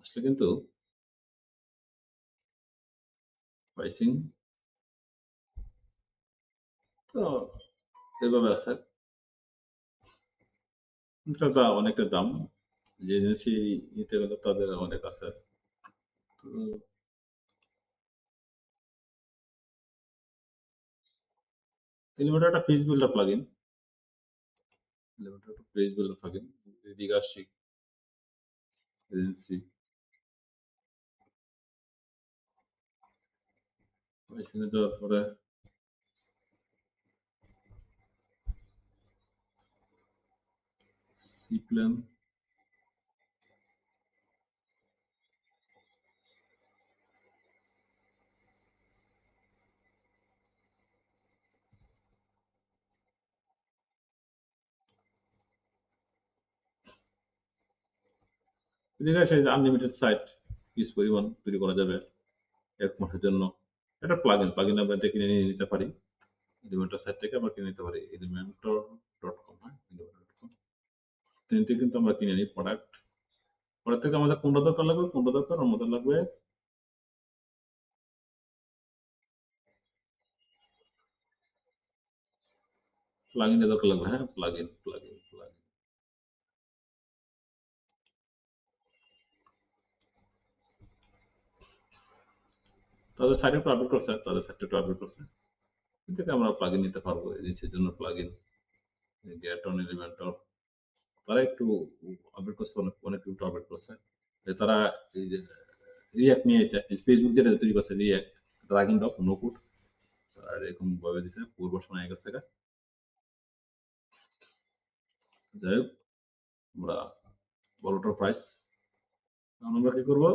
আসলে কিন্তু প্রাইসিং তো এভাবে আছে, এটা অনেকটা দাম, যে এজেন্সি নিতে গেলে তাদের অনেক আছে। তো এলিমেন্টর একটা পেজ বিল্ডার প্লাগইন, এলিমেন্টর একটা পেজ বিল্ডার প্লাগইন। এদিকে আসছি, এজেন্সি, প্রাইসিং এ যাওয়ার পরে সিপ্লেন এদিকে আসে আনলিমিটেড সাইট পিস পরিমাণ তৈরি করা যাবে 1 মাসের জন্য। এটা প্লাগইন আমরা কিনে নিয়ে নিতে পারি এলিমেন্টর সাইট থেকে আমরা কিনে নিতে পারি elementor.com। হ্যাঁ, elementor.com থেকে কিন্তু আমরা কিনে নিই প্রোডাক্ট। প্রোডাক্ট থেকে আমাদের কোনটা দরকার লাগবে, আমাদের লাগবে প্লাগইনের দরকার লাগবে। হ্যাঁ, প্লাগইন। তাদের সাইটে একটু আপডেট করছে, থেকে আমরা প্লাগইন নিতে পারবো। এজেন্সির জন্য প্লাগইন গেট অন এলিমেন্টর তারা একটু আপডেট করছে, অনেক একটু আপডেট করছে। তারা এই যে রিয়াক্ট নিয়ে এসে ফেসবুক যেটা তৈরি করছে React drag and drop no code আর এরকম ভাবে দিছে পূর্ব শোনা গেছে। যাই হোক, আমরা বড়টার প্রাইস আমরা কি করবো,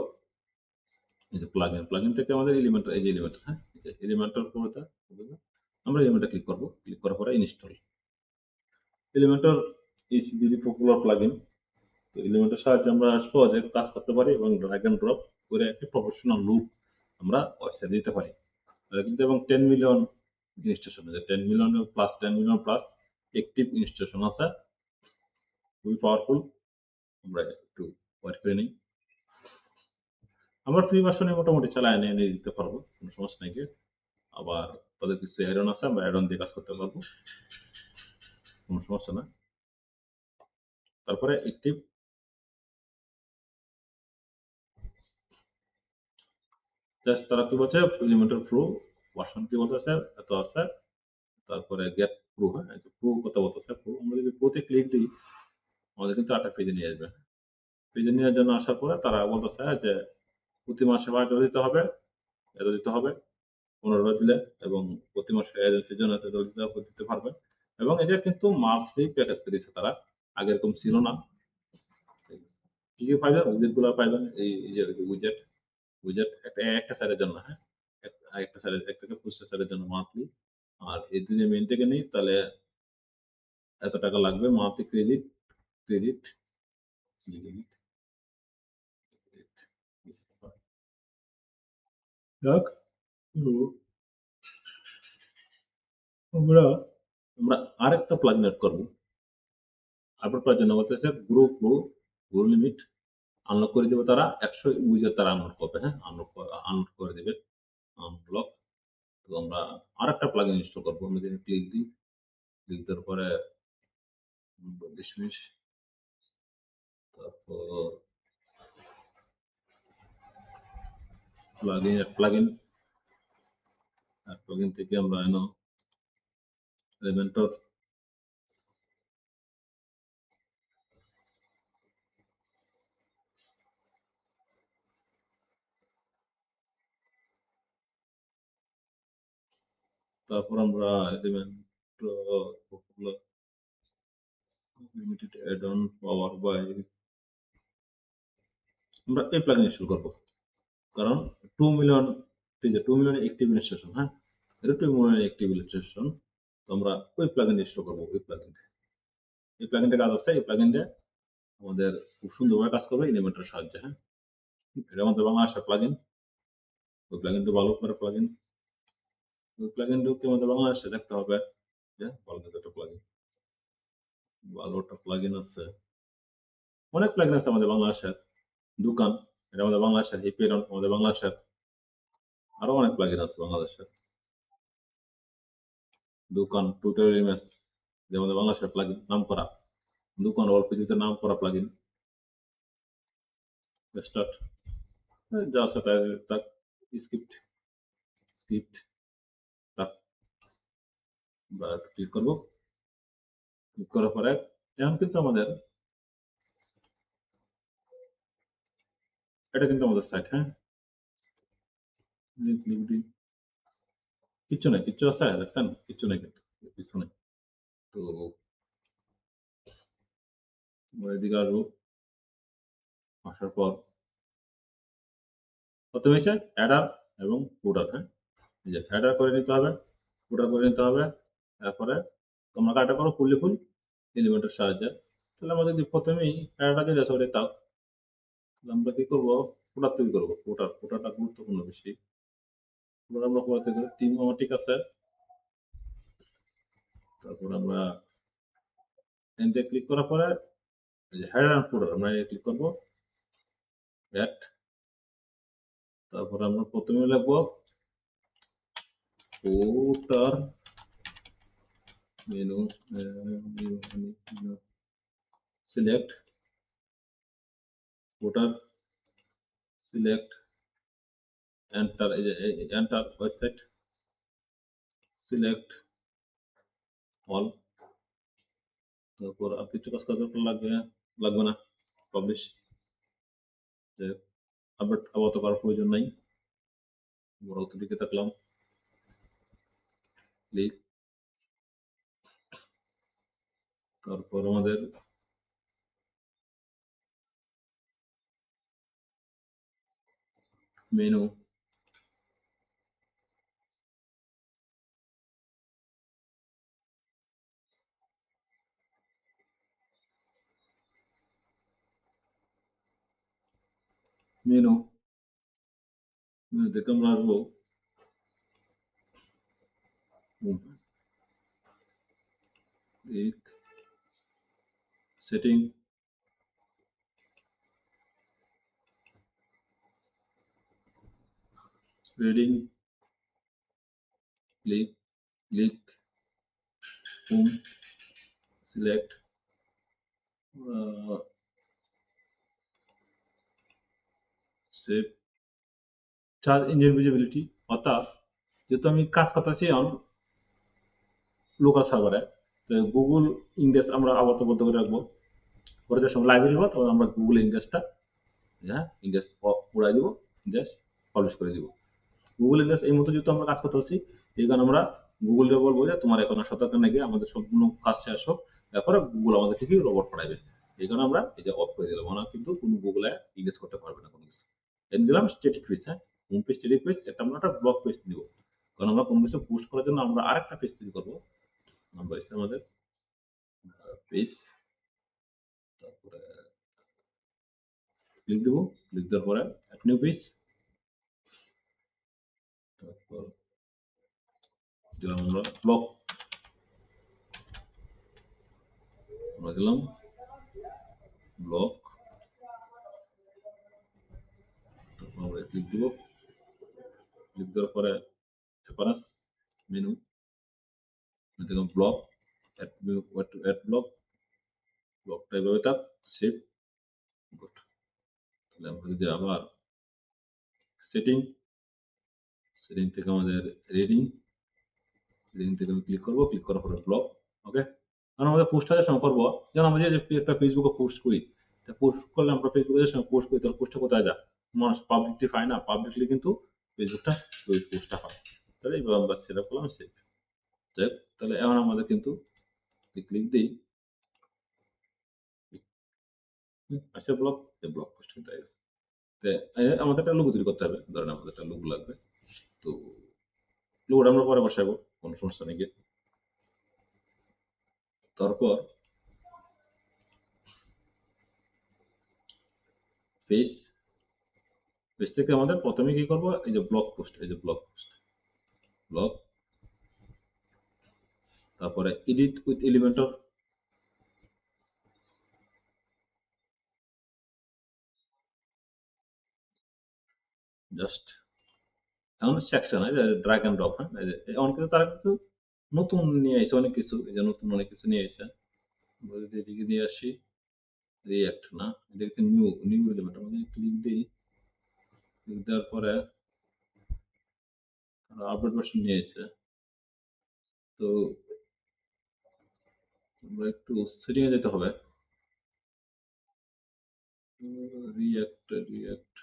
এই যে প্লাগইন থেকে আমাদের এলিমেন্টর, এই যে এলিমেন্টর, হ্যাঁ এলিমেন্টর করতে আমরা এলিমেন্টর ক্লিক করবো। ক্লিক করার পরে install Elementor is very popular plugin. তো এলিমেন্টের সাহায্যে আমরা সহজে কাজ করতে পারি এবং ড্র্যাগ এন্ড ড্রপ করে একটি প্রফেশনাল লুক আমরা ওয়েবসাইটে দিতে পারি। কিন্তু এবং 10 মিলিয়ন ইনস্টলেশন আছে, 10 মিলিয়ন প্লাস অ্যাক্টিভ ইনস্টলেশন আছে, খুবই পাওয়ারফুল। আমরা একটু ওয়েট করে নিই। আমরা ফ্রি ভার্সনে মোটামুটি চালায় নিয়ে দিতে পারবো, কোনো সমস্যা নেই। আবার তাদের কিছু অ্যাডন আছে, আমরা অ্যাডন দিয়ে কাজ করতে পারবো, কোনো সমস্যা না। তারপরে অ্যাক্টিভ জাস্ট তারা কি বলছে এলিমেন্টর প্রো ভার্সন কি বলতেছে এত আছে, তারপরে গেট প্রো। হ্যাঁ, প্রো কথা বলতেছে প্রো। আমরা যদি প্রোতে ক্লিক দিই আমাদের কিন্তু আটা পেজে নিয়ে আসবে। পেজে নেওয়ার জন্য আসার পরে তারা বলতেছে যে প্রতি মাসে $5 দিতে হবে, এত দিতে হবে, 15 দিলে, এবং প্রতি মাসে এজেন্সির জন্য এত দিতে পারবে। এবং এটা কিন্তু মান্থলি প্যাকেজ করে দিচ্ছে তারা, আগে এরকম ছিল না। কি কি পাইবেন, উইজেট গুলো পাইবেন, এই যে উইজেট একটা সাইডের জন্য। হ্যাঁ, একটা সাইডের, এক থেকে 25টা সাইডের জন্য মান্থলি। আর এই যদি মেইন থেকে নিই তাহলে এত টাকা লাগবে মান্থলি ক্রেডিট যাক। আমরা আরেকটা প্লাগইন এড করবো। আপলোড করার জন্য বলতেছে গ্রো লিমিট আনলক করে দেবে তারা, 100 ইউজার তারা আনলক করবে। হ্যাঁ, আনলক করে দেবে, আনলক। তো আমরা আরেকটা প্লাগইন ইনস্টল করবো। আমরা যদি ক্লিক দিই, ক্লিক দেওয়ার পরে ডিসমিস, তারপর প্লাগইন থেকে আমরা এলিমেন্টর তারপর আমরা limited add on power by, আমরা এই প্লাগইন ইনস্টল করবো। কারণ 2 মিলিয়ন, ঠিক আছে, 2 মিলিয়ন অ্যাক্টিভ ইনস্টলেশন। হ্যাঁ, এটা 2 মিলিয়ন অ্যাক্টিভ ইনস্টলেশন। তো আমরা ওই প্লাগইন ইনস্টল করবো। এই প্লাগইনটা কাজ আছে, এই প্লাগইনটা আমাদের খুব সুন্দরভাবে কাজ করবে এলিমেন্টরের সাহায্যে। হ্যাঁ, এটা আমাদের বাংলাদেশের প্লাগইন। ওই প্লাগইনটা ভালো করে প্লাগইন, ওই প্লাগইনটাকে আমাদের বাংলাদেশে দেখতে হবে। যে ভালো একটা প্লাগইন, ভালো একটা প্লাগইন আছে, অনেক প্লাগইন আছে আমাদের বাংলাদেশের। দোকান, এটা আমাদের বাংলাদেশের। হিপেরন আমাদের বাংলাদেশের। আরো অনেক প্লাগইন আছে বাংলাদেশের। দোকান টিউটোরিয়াল ইমেজ, যে আমাদের বাংলাদেশের প্লাগইন, নাম করা দোকান, অল্প কিছুতে নাম করা প্লাগইন। স্টার্ট যা আছে তার স্ক্রিপ্ট আমরা ক্লিক করবো। ক্লিক করার পরে এখন কিন্তু আমাদের এটা কিন্তু আমাদের সাইট। হ্যাঁ, ক্লিক দিই, কিচ্ছু নাই, কিচ্ছু আছে দেখছেন, কিচ্ছু নাই, কিন্তু কিছু নেই। তো আমরা এদিকে আসবো, আসার পর প্রথমে হচ্ছে হেডার এবং ফুটার। হ্যাঁ, এই যে হেডার করে নিতে হবে, ফুটার করে নিতে হবে। তারপরে তোমরা কাটা করো ফুললি ফুল এলিমেন্টের সাহায্যে। তাহলে আমরা যদি প্রথমেই হেডারটা যদি সরে তাও, তাহলে আমরা কি করবো, ফুটার তৈরি করবো। ফুটারটা গুরুত্বপূর্ণ বেশি। ফুটার আমরা কোথা থেকে, থিম আমার ঠিক আছে। তারপর আমরা এনতে ক্লিক করার পরে এই যে হেডার এন্ড ফুটার আমরা ক্লিক করবো, অ্যাড। তারপর আমরা প্রথমে লিখবো ফুটার মেনু, সিলেক্ট ফুটার, সিলেক্ট এন্টার, এই যে এন্টার ওয়েবসাইট, সিলেক্ট অল। তারপর আর কিছু কাজ করতে লাগবে না, পাবলিশ। যে আপডেট আপাতত করার প্রয়োজন নাই, বড় লিখে থাকলাম, ক্লিক। তারপর আমাদের মেনু, মেনু থেকে আমরা আসবো setting, reading, click, click, home, select, save, search engine visibility. অর্থাৎ যেহেতু আমি কাজ করতেছি এখন লোকাল সার্ভারে, তো গুগল ইন্ডেক্স আমরা আবদ্ধ করে রাখবো। পরে যে সময় লাইব্রেরি হবো তখন আমরা গুগল ইন্ডেক্সটা, হ্যাঁ, ইন্ডেক্স উড়াই দিব, ইন্ডেক্স পাবলিশ করে দিব। গুগল ইন্ডেক্স এই মতো যেহেতু আমরা কাজ করতেছি, এই কারণে আমরা গুগলকে বলবো যে তোমার এখন আর সতর্ক নাকি, আমাদের সম্পূর্ণ কাজ শেষ হোক, তারপরে গুগল আমাদের থেকে রোবট পড়াইবে। এই কারণে আমরা এই যে অফ করে দিলাম, ওরা কিন্তু কোনো গুগলে ইন্ডেক্স করতে পারবে না কোনো কিছু। এনে দিলাম স্ট্যাটিক পেজ। হ্যাঁ, হোম পেজ, স্ট্যাটিক পেজ, এটা আমরা একটা ব্লক পেজ দিব, কারণ আমরা কোনো কিছু পোস্ট করার জন্য আমরা আরেকটা পেজ তৈরি করবো। আমরা এসে আমাদের পেজ, তারপরে ক্লিক দেবো, ক্লিক দেওয়ার পরে এক নিউ পেজ, তারপর দিলাম আমরা ব্লক, আমরা দিলাম ব্লক। তারপর আমরা ক্লিক দেবো, ক্লিক দেওয়ার পরে রেফারেন্স মেনু, দিলাম ব্লক, অ্যাড ব্লক, ব্লকটা এভাবে থাক, সেভ, গুড। তাহলে আমরা যদি আবার সেটিং, সেটিং থেকে আমাদের রিডিং, রিডিং থেকে আমি ক্লিক করবো, ক্লিক করার পরে ব্লক। ওকে, কারণ আমাদের পোস্টটা সময় করবো, যেন আমরা যে একটা ফেসবুকে পোস্ট করি, পোস্ট করলে আমরা ফেসবুকে যে সময় পোস্ট করি, তাহলে পোস্টটা কোথায় যায়, মানুষ পাবলিকলি পায় না, পাবলিকলি কিন্তু ফেসবুকটা ওই পোস্টটা হয়। তাহলে এইভাবে আমরা সেট আপ করলাম, সেভ। যাই হোক, তাহলে এখন আমাদের কিন্তু ক্লিক দিই, আচ্ছা ব্লক, এই ব্লক পোস্ট কিন্তু হয়ে গেছে। আমাদের একটা লোগো তৈরি করতে হবে, ধরেন আমাদের একটা লোগো লাগবে, তো লোগোটা আমরা পরে বসাবো, কোনো সমস্যা নেই। তারপর পেজ, পেজ থেকে আমাদের প্রথমে কি করবো, এই যে ব্লগ পোস্ট, এই যে ব্লগ পোস্ট, ব্লগ, তারপরে এডিট উইথ এলিমেন্টর, জাস্ট এমন সেকশন, এই যে ড্র্যাগ এন্ড ড্রপ। হ্যাঁ, এই যে এমন কিন্তু তারা কিন্তু নতুন নিয়ে আসছে অনেক কিছু, এই যে নতুন অনেক কিছু নিয়ে আসছে। আমরা যদি এদিকে নিয়ে আসি, রিয়াক্ট না, এটা হচ্ছে নিউ, নিউ এলিমেন্ট। আমাদের ক্লিক দিই, ক্লিক দেওয়ার পরে আপডেট ভার্সন নিয়ে আসছে। তো আমরা একটু সেটিং এ যেতে হবে, রিয়াক্ট, রিয়াক্ট,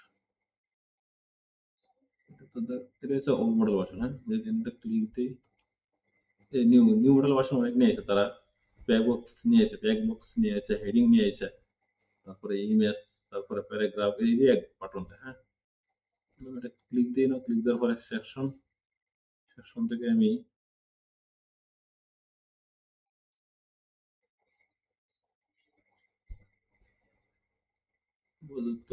এটা হচ্ছে ওল্ড মডেল ভার্সন। হ্যাঁ, এটা ক্লিক দিই, এই নিউ, নিউ মডেল ভার্সন অনেক নিয়ে আসে তারা, প্যাক বক্স নিয়ে আসে, প্যাক বক্স নিয়ে আসে, হেডিং নিয়ে আসে, তারপরে ইমেজ, তারপরে প্যারাগ্রাফ, এই যে এক বাটনটা, হ্যাঁ এটা ক্লিক দিই না, ক্লিক দেওয়ার পরে সেকশন, সেকশন থেকে আমি উপযুক্ত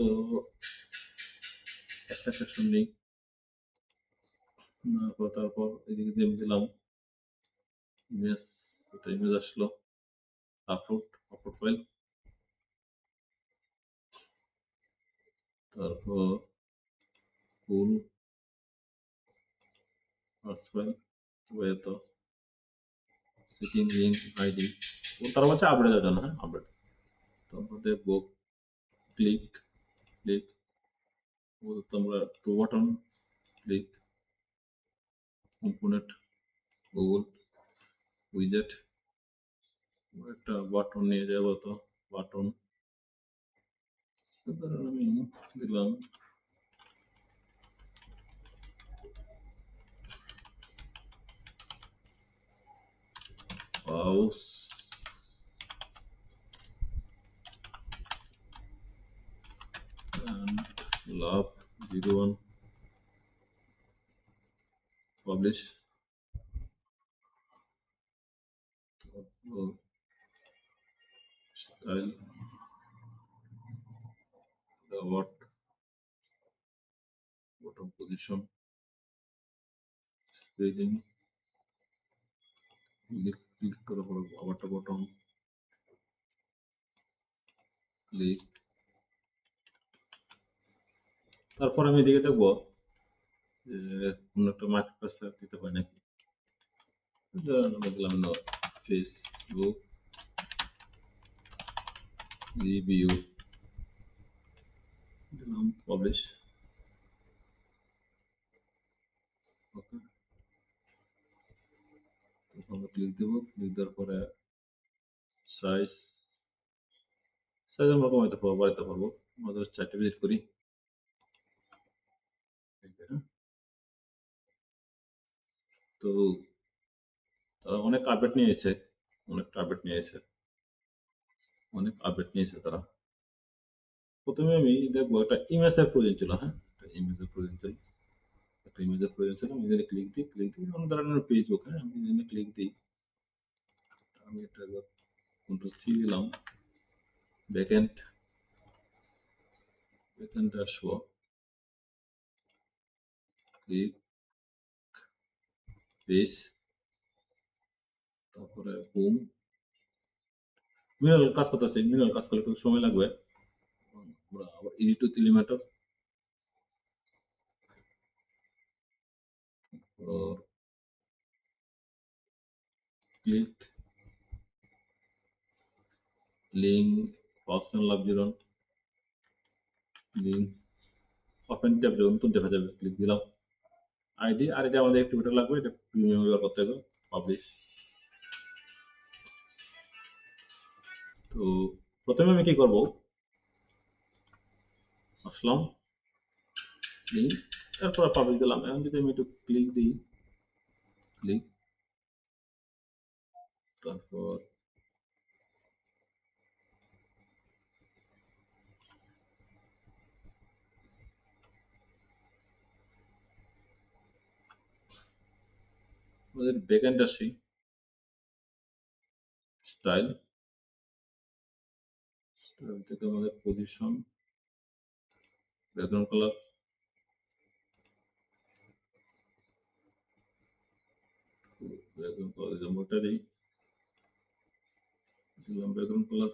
একটা সেকশন নিই, তারপর এদিকে দিয়ে দিলাম ইমেজ, একটা ইমেজ আসলো, আপলোড, আপলোড ফাইল, তারপর ফুল ফাইল, তো সেটিং লিঙ্ক আইডি, তার হচ্ছে আপডেটের জন্য, হ্যাঁ আপডেট। তারপর দেখবো ক্লিক, ক্লিক তোমরা to button, click component, Google উইজেট, একটা বাটন নিয়ে যাবো, তো বাটন আমি দিলাম পাউস, লাভ 01, publish, style, what bottom position, spacing, click করার পর আবারটা বটম, ক্লিক। তারপর আমি এদিকে দেখবো যে কোন একটা মার্কেট প্লেস দিতে পারি নাকি, দেখলাম না, ফেসবুক রিভিউ দিলাম, পাবলিশ, ওকে। আমরা ক্লিক দেবো, ক্লিক দেওয়ার পরে সাইজ, সাইজ আমরা কমাইতে পারবো, বাড়াইতে পারবো, আমাদের 4টে ভিজিট করি, তো তারা অনেক আপডেট নিয়ে এসে, অনেক আপডেট নিয়ে এসে, অনেক আপডেট নিয়েছে তারা। প্রথমে আমি দেখবো একটা ইমেজের প্রয়োজন ছিল, হ্যাঁ একটা ইমেজের প্রয়োজন ছিল, একটা ইমেজের প্রয়োজন ছিল, আমি এখানে ক্লিক দিই, ক্লিক দিই অন্য ধরনের ফেসবুক, হ্যাঁ আমি এখানে ক্লিক দিই, আমি এটা কন্ট্রোল সি দিলাম, ব্যাকএন্ড, ব্যাকএন্ড আসবো, ক্লিক পেজ, তারপরে বুম, মিনারেল কাজ করতেছে, মিনারেল কাজ করলে একটু সময় লাগবে, আমরা আবার edit with Elementor, click link personal লাভ জিরন, লিঙ্ক ওপেন ট্যাব যখন নতুন দেখা যাবে, ক্লিক দিলাম, আইডি, আর এটা আমাদের একটু বেটার লাগবে, এটা প্রিমিয়াম ব্যবহার করতে হবে, পাবলিশ। তো প্রথমে আমি কি করব, আসলাম লিঙ্ক, তারপর পাবলিশ দিলাম, এখন যদি আমি একটু ক্লিক দিই, ক্লিক, তারপর আমাদের ব্যাকএন্ড আসি, স্টাইল, স্টাইল থেকে আমাদের position, background colour, background colour যেমন ওটা দিই, দিলাম background colour,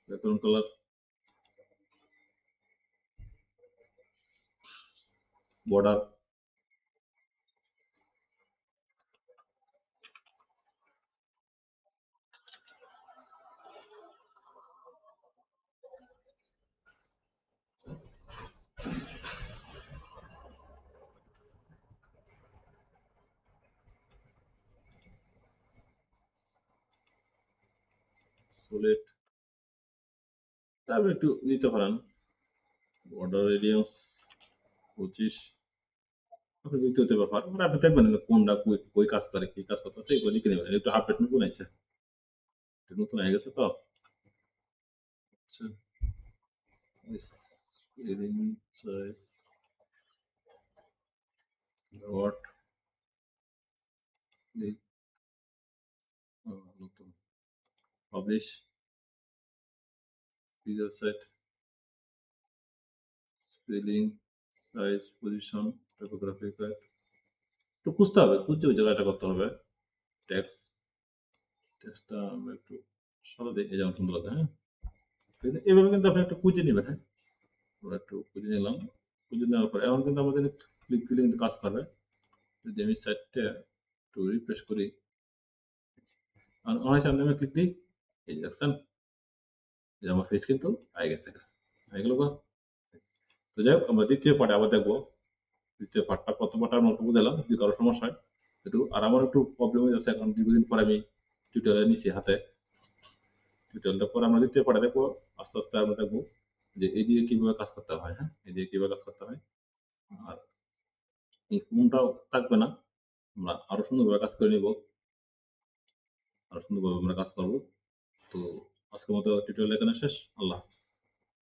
background colour, border, solid, তারপর একটু দিতে পারেন বর্ডার রেডিয়াস 25, আপনার ব্যক্তিগত ব্যাপার, মানে আপনি দেখবেন যে কোনটা কই কই কাজ করে, কি কাজ করতেছে এগুলো লিখে নেবেন। একটু আপডেট নতুন আইছে, একটু নতুন হয়ে গেছে তো। আচ্ছা, spelling choice what the নতুন publish user set spelling size position typography একটু খুঁজতে হবে, খুঁজতে ওই জায়গাটা করতে হবে। টেক্সট টেক্সটটা আমরা একটু সরাতে এই যেমন সুন্দর আছে, হ্যাঁ ঠিক আছে। এভাবে কিন্তু আপনি একটু খুঁজে নেবেন, হ্যাঁ আমরা একটু খুঁজে নিলাম। খুঁজে নেওয়ার পরে এখন কিন্তু আমাদের ক্লিক দিলে কিন্তু কাজ করবে। যদি আমি সাইটটা একটু রিফ্রেশ করি আর অনেক সামনে আমি ক্লিক দিই, এই যে দেখছেন যে আমার ফেস কিন্তু আগে গেছে, এগুলো তো যাই হোক আমরা দ্বিতীয় পার্টে আবার দেখবো। দ্বিতীয় পার্টটা প্রথম পার্টটা আমরা একটু বুঝালাম, যদি কারো সমস্যা হয় একটু। আর আমার একটু প্রবলেম হয়ে যাচ্ছে এখন, দীর্ঘদিন পরে আমি টিউটোরিয়াল নিছি হাতে। টিউটোরিয়ালটা পরে আমরা দ্বিতীয় পার্টে দেখবো। আস্তে আস্তে আমরা দেখবো যে এই দিকে কিভাবে কাজ করতে হয়, হ্যাঁ এই দিকে কিভাবে কাজ করতে হয়। আর এই ফোনটাও থাকবে না, আমরা আরো সুন্দরভাবে কাজ করে নিব, আরো সুন্দরভাবে আমরা কাজ করবো। তো আজকের মতো টিউটোরিয়াল এখানে শেষ। আল্লাহ হাফিজ।